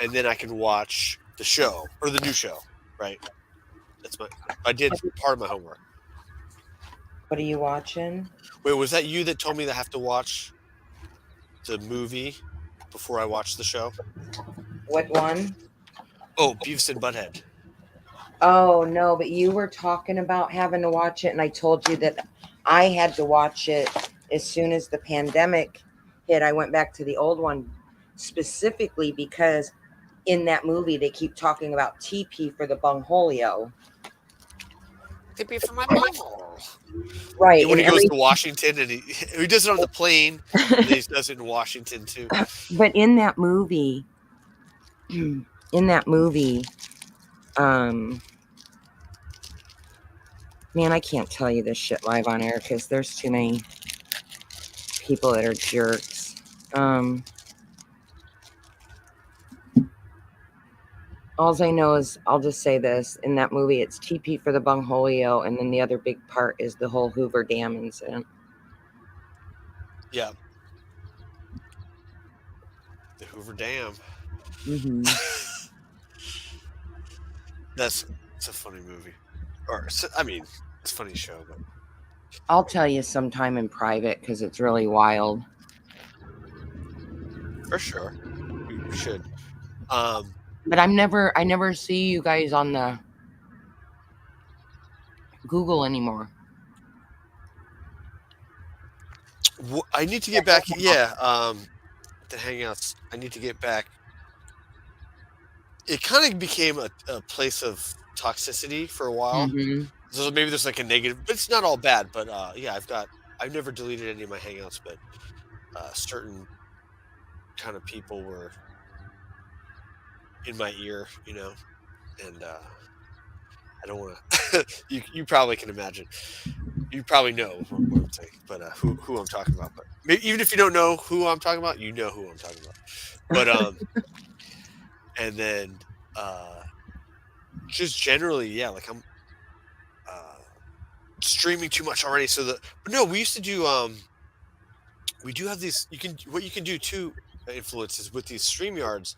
and then I can watch the show or the new show. Right? That's I did part of my homework. What are you watching? Wait, was that you that told me that I have to watch the movie before I watch the show? What one? Oh, Beavis and Butthead. Oh, no, but you were talking about having to watch it, and I told you that I had to watch it as soon as the pandemic hit. I went back to the old one specifically because in that movie they keep talking about TP for the bungholio. TP for my bunghole. Right. When he goes to Washington and he does it on the plane, and he does it in Washington too. But in that movie, man, I can't tell you this shit live on air because there's too many people that are jerks. All I know is, I'll just say this, in that movie it's TP for the bungholio, and then the other big part is the whole Hoover Dam incident. Yeah. The Hoover Dam. Mm-hmm. It's a funny movie. Or, I mean, it's a funny show, but I'll tell you sometime in private because it's really wild. for sure. You should. But I never see you guys on the Google anymore. I need to get back. Yeah, the Hangouts. I need to get back. It kind of became a place of toxicity for a while. Mm-hmm. So maybe there's like a negative, but it's not all bad. But yeah, I've never deleted any of my Hangouts, but certain kind of people were in my ear, and I don't want to. You probably can imagine. You probably know what I'm saying, but who I'm talking about. But maybe, even if you don't know who I'm talking about, you know who I'm talking about. But and then just generally, yeah, like I'm streaming too much already. But no, we used to do we do have these. What you can do too, influences with these stream yards.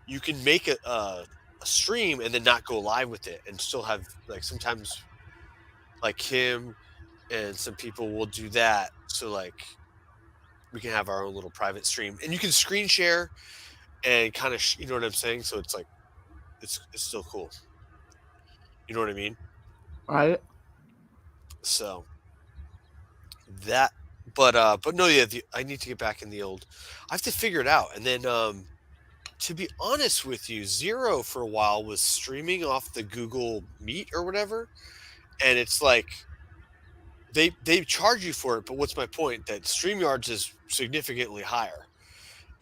You can make a stream and then not go live with it, and still have like sometimes like him and some people will do that. So like we can have our own little private stream, and you can screen share and kind of you know what I'm saying. So it's like it's still cool. You know what I mean? Right. So that, but no, yeah, I need to get back in the old. I have to figure it out, and then to be honest with you, Zero for a while was streaming off the Google Meet or whatever, and it's like they charge you for it. But what's my point? That StreamYards is significantly higher,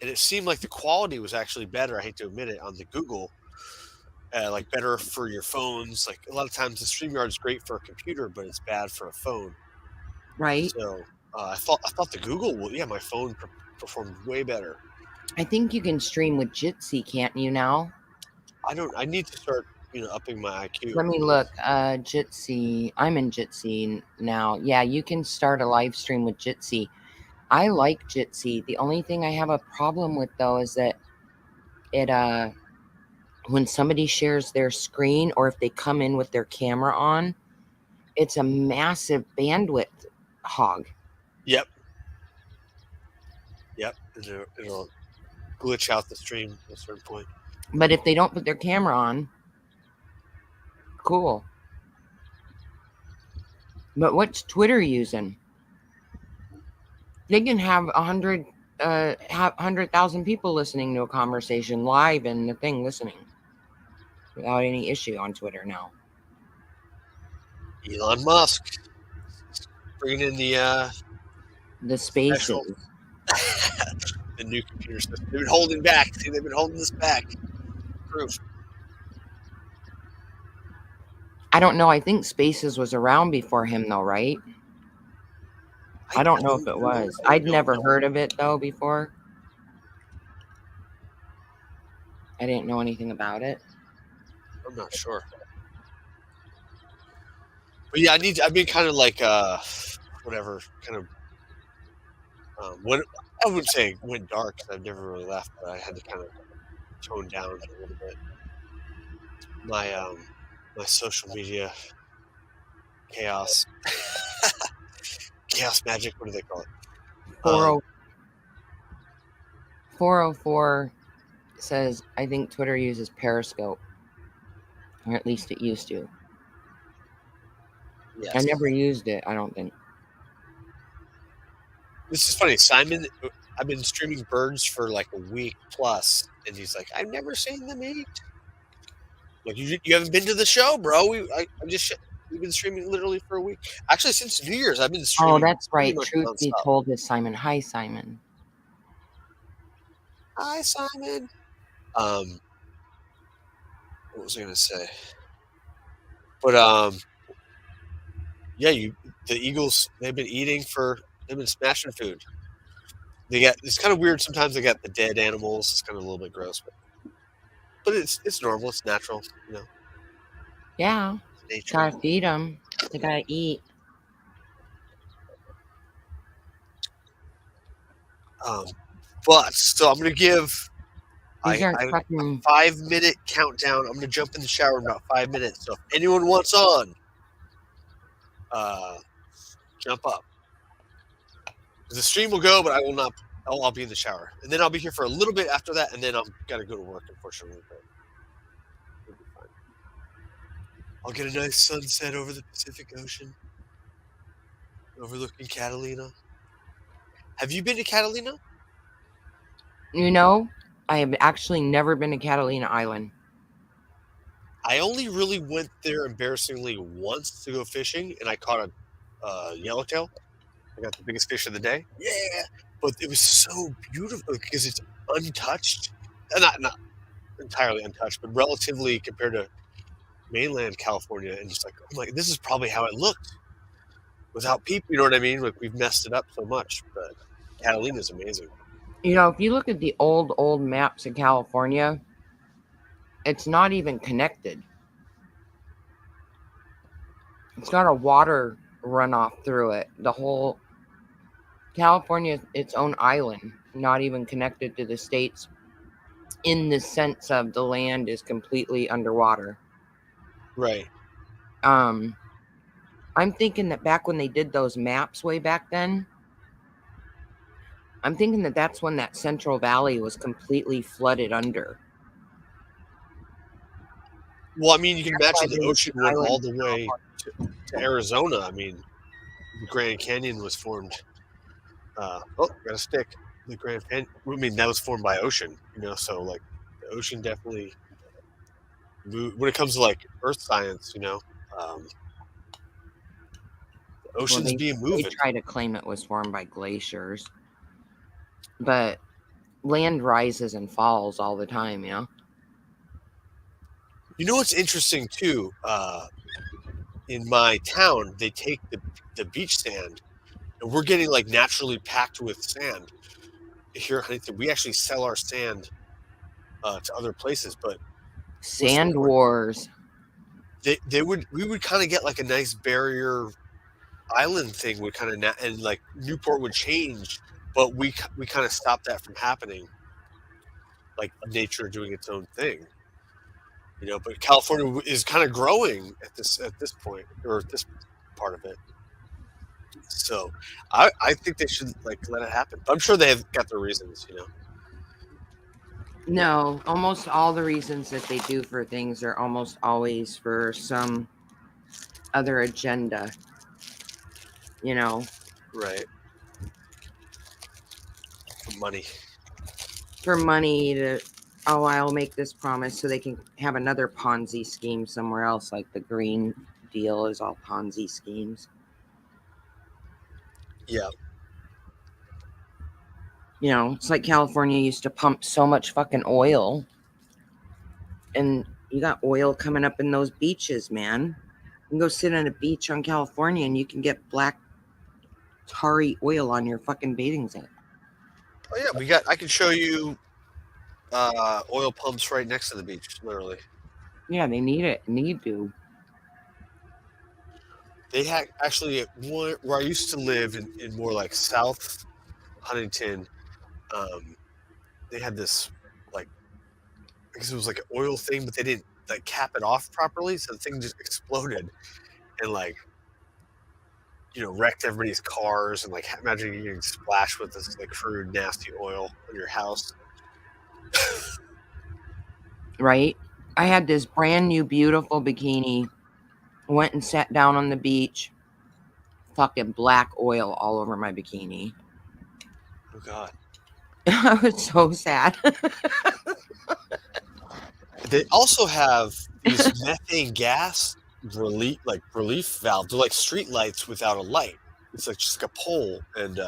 and it seemed like the quality was actually better. I hate to admit it on the Google, like better for your phones. Like a lot of times the StreamYard is great for a computer, but it's bad for a phone. Right. So I thought the Google, yeah, my phone performed way better. I think you can stream with Jitsi, can't you now? I need to start upping my IQ. Let me look. Jitsi. I'm in Jitsi now. Yeah, you can start a live stream with Jitsi. I like Jitsi. The only thing I have a problem with though is that it when somebody shares their screen or if they come in with their camera on, it's a massive bandwidth hog. Yep. It'll glitch out the stream at a certain point. But if they don't put their camera on, cool. But what's Twitter using? They can have 100,000 people listening to a conversation live in the thing listening without any issue on Twitter now. Elon Musk bringing in the Spaces. the new computer system. They've been holding back. See, they've been holding this back. Proof. I don't know. I think Spaces was around before him, though, right? I don't know if it was. I'd never heard of it, though, before. I didn't know anything about it. I'm not sure. But yeah, I've been kind of like, whatever, kind of, when I wouldn't say it went dark because I've never really left, but I had to kind of tone down a little bit. My social media chaos, chaos magic. What do they call it? 404 says, I think Twitter uses Periscope. Or at least it used to. Yes. I never used it, I don't think. This is funny. Simon, I've been streaming birds for like a week plus, and he's like, I've never seen them eat. Like, you haven't been to the show, bro. We've been streaming literally for a week. Actually, since New Year's, I've been streaming. Oh, that's right. pretty much Truth be nonstop. told is Simon. Hi, Simon. Hi, Simon. What was I gonna say? But yeah, the Eagles, they've been smashing food. It's kind of weird sometimes. They got the dead animals. It's kind of a little bit gross, but it's normal. It's natural, you know. Yeah, Nature. gotta feed them. They gotta eat. But so I'm gonna give These aren't a fucking 5-minute countdown. I'm gonna jump in the shower in about 5 minutes. So if anyone wants on, jump up. The stream will go, but I will not. I'll be in the shower, and then I'll be here for a little bit after that, and then I've got to go to work, unfortunately. But it'll be fine. I'll get a nice sunset over the Pacific Ocean, overlooking Catalina. Have you been to Catalina? You know, I have actually never been to Catalina Island. I only really went there embarrassingly once to go fishing, and I caught a yellowtail. I got the biggest fish of the day. Yeah, but it was so beautiful because it's untouched. Not entirely untouched, but relatively compared to mainland California, and just like, I'm like, this is probably how it looked without people. You know what I mean? Like, we've messed it up so much, but Catalina is amazing. You know, if you look at the old maps of California, it's not even connected. It's got a water runoff through it. The whole California is its own island, not even connected to the states in the sense of the land is completely underwater. Right. I'm thinking that back when they did those maps way back then, I'm thinking that that's when that Central Valley was completely flooded under. Well, I mean, you can imagine the ocean went all the way to Arizona. I mean, the Grand Canyon was formed. Got a stick. The Grand Canyon. I mean, that was formed by ocean. You know, so like the ocean definitely moved. When it comes to like earth science, you know, the ocean's being moved. They try to claim it was formed by glaciers, but land rises and falls all the time. You know. You know what's interesting too? In my town, they take the beach sand, and we're getting like naturally packed with sand. Here, we actually sell our sand to other places, but sand wars. We would kind of get like a nice barrier island thing would kind of and like Newport would change, but we kind of stopped that from happening. Like nature doing its own thing. You know, but California is kind of growing at this point, or at this part of it. So I think they should like let it happen. But I'm sure they have got their reasons, you know. No, almost all the reasons that they do for things are almost always for some other agenda. You know. Right. money. For money to, oh, I'll make this promise so they can have another Ponzi scheme somewhere else. Like the green deal is all Ponzi schemes. Yeah. You know, it's like California used to pump so much fucking oil. And you got oil coming up in those beaches, man. You can go sit on a beach on California and you can get black tarry oil on your fucking bathing suit. Oh yeah, I can show you oil pumps right next to the beach, literally. Yeah, they need to. They had actually where I used to live in more like South Huntington. They had this like I guess it was like an oil thing, but they didn't like cap it off properly, so the thing just exploded and like wrecked everybody's cars and like imagine you getting splashed with this like crude nasty oil on your house. Right? I had this brand new beautiful bikini. Went and sat down on the beach. Fucking black oil all over my bikini. Oh god. I was so sad. They also have these methane gas relief valves. They're like street lights without a light. It's like just like a pole, and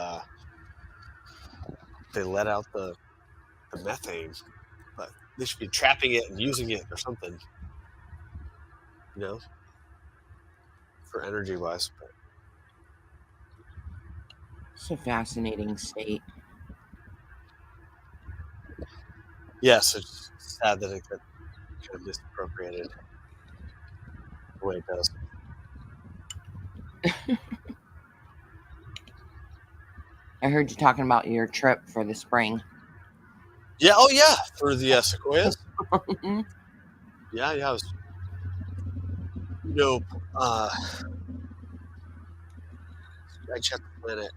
they let out the methane. But they should be trapping it and using it or something, for energy wise. But It's a fascinating state. yes, it's sad that it got kind of misappropriated the way it does. I heard you talking about your trip for the spring. Yeah. Oh yeah, for the sequoias. Yeah. I was. I checked the planet,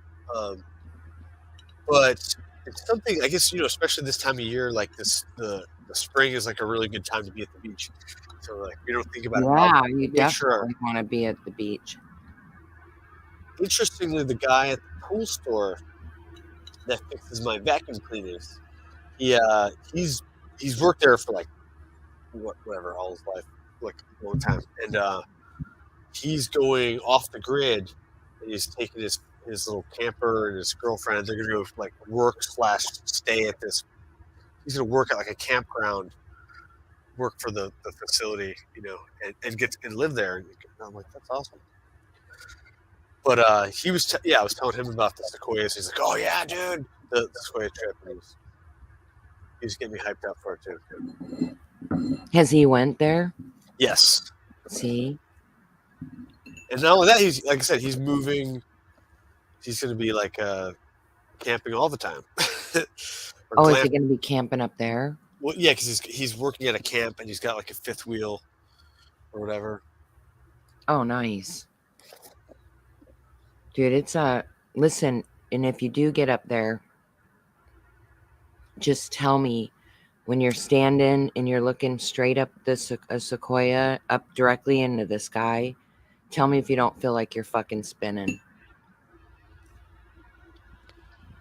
but it's something I guess especially this time of year, like this the spring is like a really good time to be at the beach. So like we don't think about it. Yeah, you Make sure. definitely want to be at the beach. Interestingly, the guy at the pool store that fixes my vacuum cleaners, he's worked there for like whatever all his life, like a long time, and he's going off the grid, and he's taking his little camper and his girlfriend. They're gonna go like work/stay at this. He's gonna work at like a campground, work for the facility, and get and live there. And I'm like, that's awesome. But he was, I was telling him about the sequoias. He's like, oh yeah, dude, the sequoia trip. And he was getting me hyped up for it too. Has he went there? Yes. See? And not only that, he's like I said, he's moving. He's going to be like camping all the time. Oh, is he going to be camping up there? Well, yeah, because he's working at a camp and he's got like a fifth wheel or whatever. Oh, nice. Dude, it's listen, and if you do get up there, just tell me when you're standing and you're looking straight up a sequoia up directly into the sky. Tell me if you don't feel like you're fucking spinning.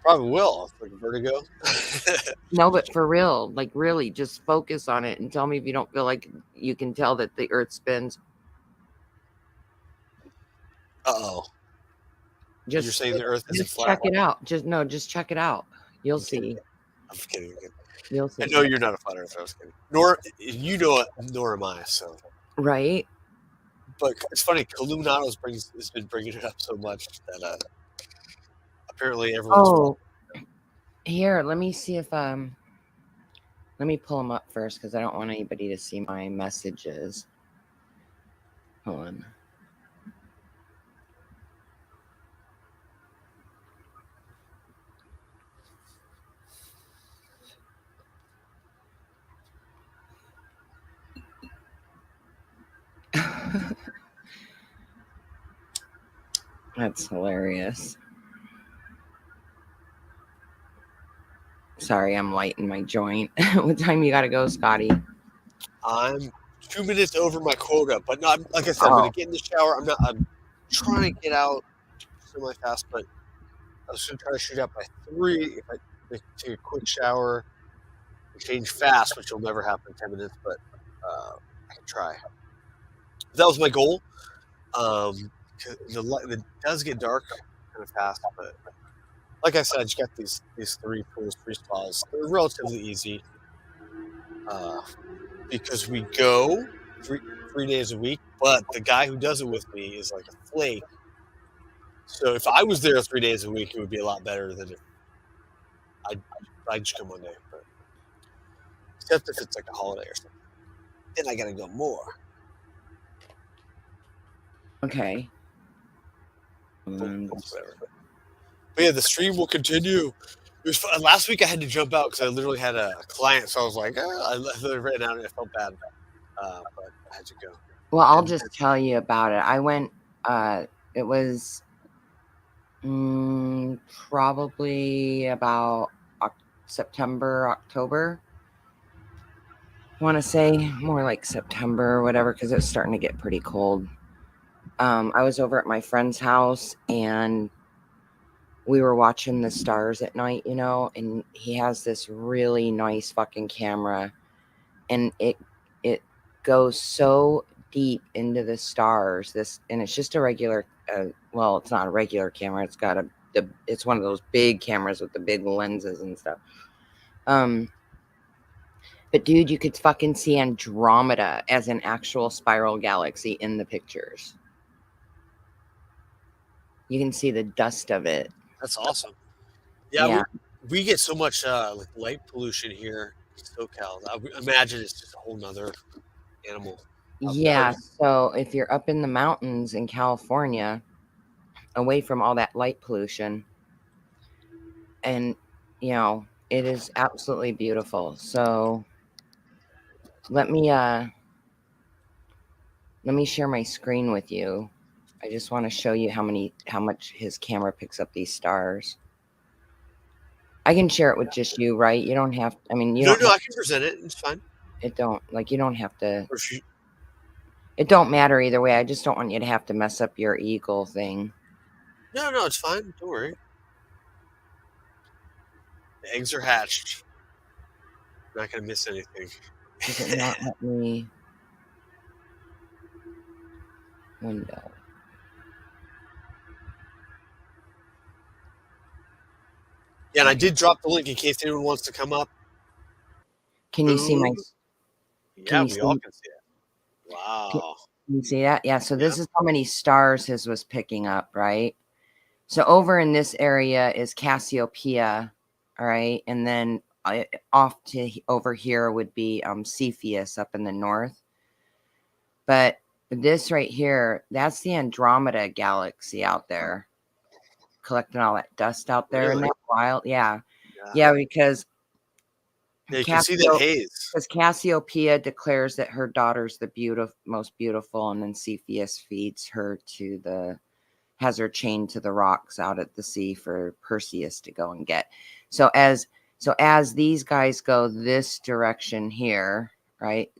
Probably will. It's like vertigo. No, but for real, like really, just focus on it and tell me if you don't feel like you can tell that the earth spins. Uh-oh. Just You're saying the earth isn't just flat? check it out. Just check it out. You'll see. I'm kidding. You'll see. I know you're not a flat earther. I was kidding. Nor am I. So. Right. But it's funny. Illuminatos has been bringing it up so much that apparently everyone's. Oh, here. Let me see if let me pull them up first because I don't want anybody to see my messages. Hold on. That's hilarious. Sorry, I'm lighting my joint. What time you gotta go, Scotty? I'm 2 minutes over my quota, but not like I said. I'm gonna get in the shower. I'm trying to get out semi fast, but I was gonna try to shoot out by 3. take a quick shower, change fast, which will never happen in 10 minutes, but I can try. That was my goal. 'Cause it does get dark kind of fast, but like I said, I just got these 3 spas. They're relatively easy because we go three days a week, but the guy who does it with me is like a flake. So if I was there 3 days a week, it would be a lot better than if I I just come one day. But except if it's like a holiday or something, then I gotta go more. Okay. Whatever. But yeah, the stream will continue. It was fun. Last week I had to jump out because I literally had a client, so I was like, I literally ran out and I felt bad, but I had to go. Well, I'll just tell you about it. I went. It was probably about September, October. I want to say more like September or whatever, because it was starting to get pretty cold. I was over at my friend's house and we were watching the stars at night, and he has this really nice fucking camera, and it goes so deep into the stars. And it's just a regular, well, it's not a regular camera. It's got it's one of those big cameras with the big lenses and stuff. But dude, you could fucking see Andromeda as an actual spiral galaxy in the pictures. You can see the dust of it. That's awesome. Yeah. We get so much like light pollution here in SoCal. I imagine it's just a whole nother animal. Yeah. So if you're up in the mountains in California, away from all that light pollution, and it is absolutely beautiful. So let me share my screen with you. I just want to show you how much his camera picks up these stars. I can share it with just you, right? You don't have. I mean, No, I can present it. It's fine. You don't have to. It don't matter either way. I just don't want you to have to mess up your eagle thing. No, it's fine. Don't worry. The eggs are hatched. I'm not gonna miss anything. Does it not let me? Window. Yeah, and I did drop the link in case anyone wants to come up. Can you see my? Yeah, we all can see it. Wow. Can you see that? Yeah. So this is how many stars his was picking up, right? So over in this area is Cassiopeia, all right, and then off to over here would be Cepheus up in the north. But this right here, that's the Andromeda galaxy out there, collecting all that dust out there. Really? In that wild, yeah, because you can see that haze. Because Cassiopeia declares that her daughter's the most beautiful, and then Cepheus feeds her has her chained to the rocks out at the sea for Perseus to go and get. So as these guys go this direction here, right,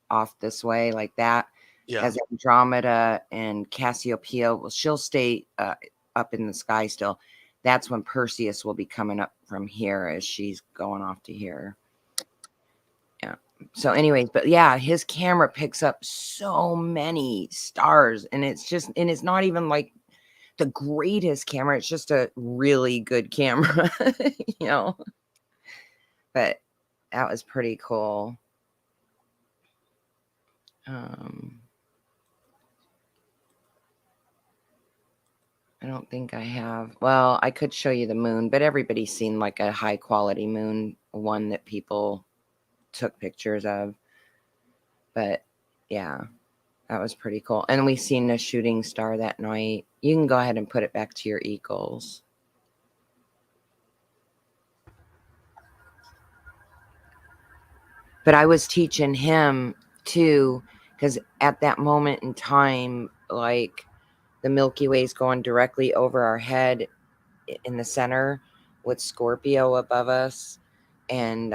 off this way like that, as Andromeda and Cassiopeia, she'll stay up in the sky still. That's when Perseus will be coming up from here as she's going off to here. Yeah. So anyways, but yeah, his camera picks up so many stars, and it's not even like the greatest camera. It's just a really good camera, but that was pretty cool. I don't think I have. Well, I could show you the moon, but everybody's seen like a high quality moon, one that people took pictures of. But yeah, that was pretty cool. And we seen a shooting star that night. You can go ahead and put it back to your eagles. But I was teaching him too, because at that moment in time, like the Milky Way is going directly over our head in the center with Scorpio above us and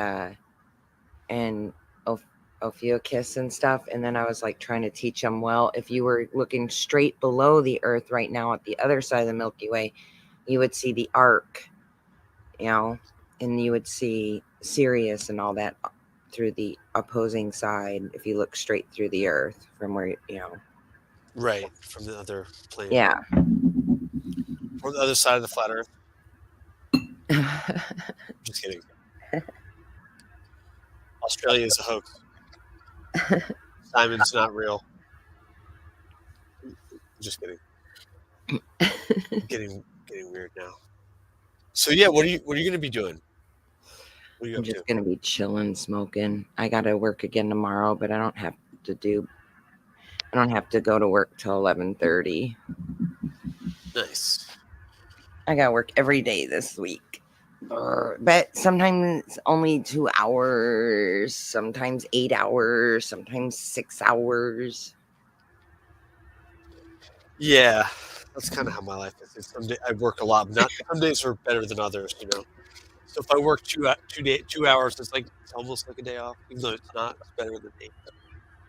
Ophiuchus and stuff. And then I was like trying to teach them, well, if you were looking straight below the earth right now at the other side of the Milky Way, you would see the arc, and you would see Sirius and all that through the opposing side if you look straight through the Earth from where Right, from the other plane. Yeah. From the other side of the flat Earth. Just kidding. Australia is a hoax. Simon's not real. Just kidding. getting weird now. So yeah, what are you gonna be doing? What are you I'm up to? just gonna be chilling, smoking. I gotta work again tomorrow, but I don't have to go to work till 11:30. Nice. I gotta work every day this week. But sometimes it's only 2 hours, sometimes 8 hours, sometimes 6 hours. Yeah, that's kind of how my life is. Some day I work a lot, but not some days are better than others, you know. So if I work 2 hours, it's almost like a day off, even though it's not. It's better than 8.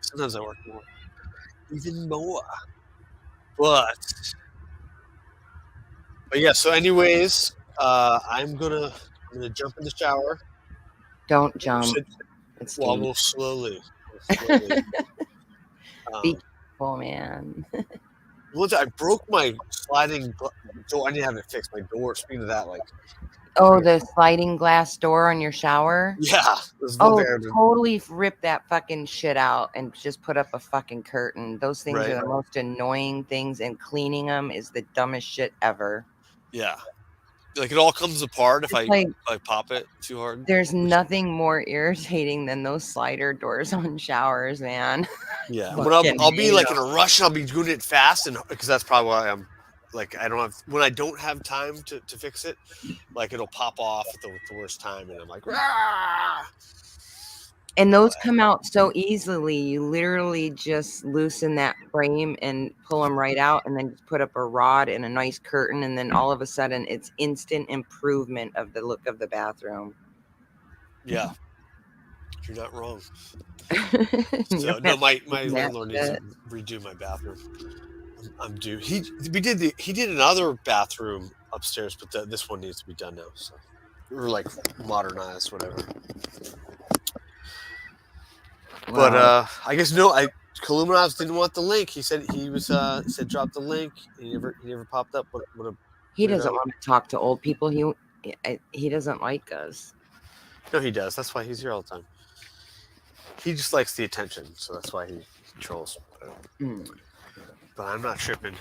Sometimes I work more, even more. But yeah. So anyways, I'm gonna jump in the shower. Don't You jump. said, It's well, dangerous. slowly. Slowly. Be careful, man. Once I broke my sliding door. I need to have it fixed. My door. Speaking of that, like, Oh, the sliding glass door on your shower? yeah, there's one thing Oh, I did. totally rip that fucking shit out and just put up a fucking curtain. Those things Right. are the most annoying things, and cleaning them is the dumbest shit ever. Yeah, like it all comes apart if It's like I pop it too hard. there's nothing more irritating than those slider doors on showers, man. Yeah, when Fucking I'll be hate like in 'em. a rush, and I'll be doing it fast, and because that's probably why I'm like I don't have when I don't have time to fix it, like it'll pop off at the worst time, and I'm like, "Rah!" And those come out so easily. You literally just loosen that frame and pull them right out, and then just put up a rod and a nice curtain, and then all of a sudden it's instant improvement of the look of the bathroom. Yeah, you're not wrong. You So don't no, have to my clean that landlord needs to shit. redo my bathroom. I'm due. He did another bathroom upstairs, but this one needs to be done now. So or like modernized, whatever. But Well, I guess no, Kalumanovs didn't want the link. He said said drop the link. He never popped up. What a he doesn't weirdo. want to talk to old people. He doesn't like us. No, he does. That's why he's here all the time. He just likes the attention, so that's why he controls. Mm. But I'm not tripping.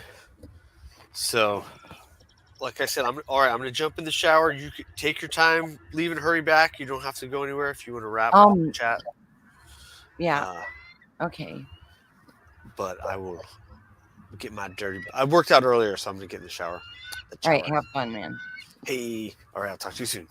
So, like I said, I'm all right. I'm gonna jump in the shower. You can take your time, leave and hurry back. You don't have to go anywhere if you want to wrap chat. Yeah. Okay. But I will get my dirty. I worked out earlier, so I'm gonna get in the shower. All right. Have fun, man. Hey, all right. I'll talk to you soon.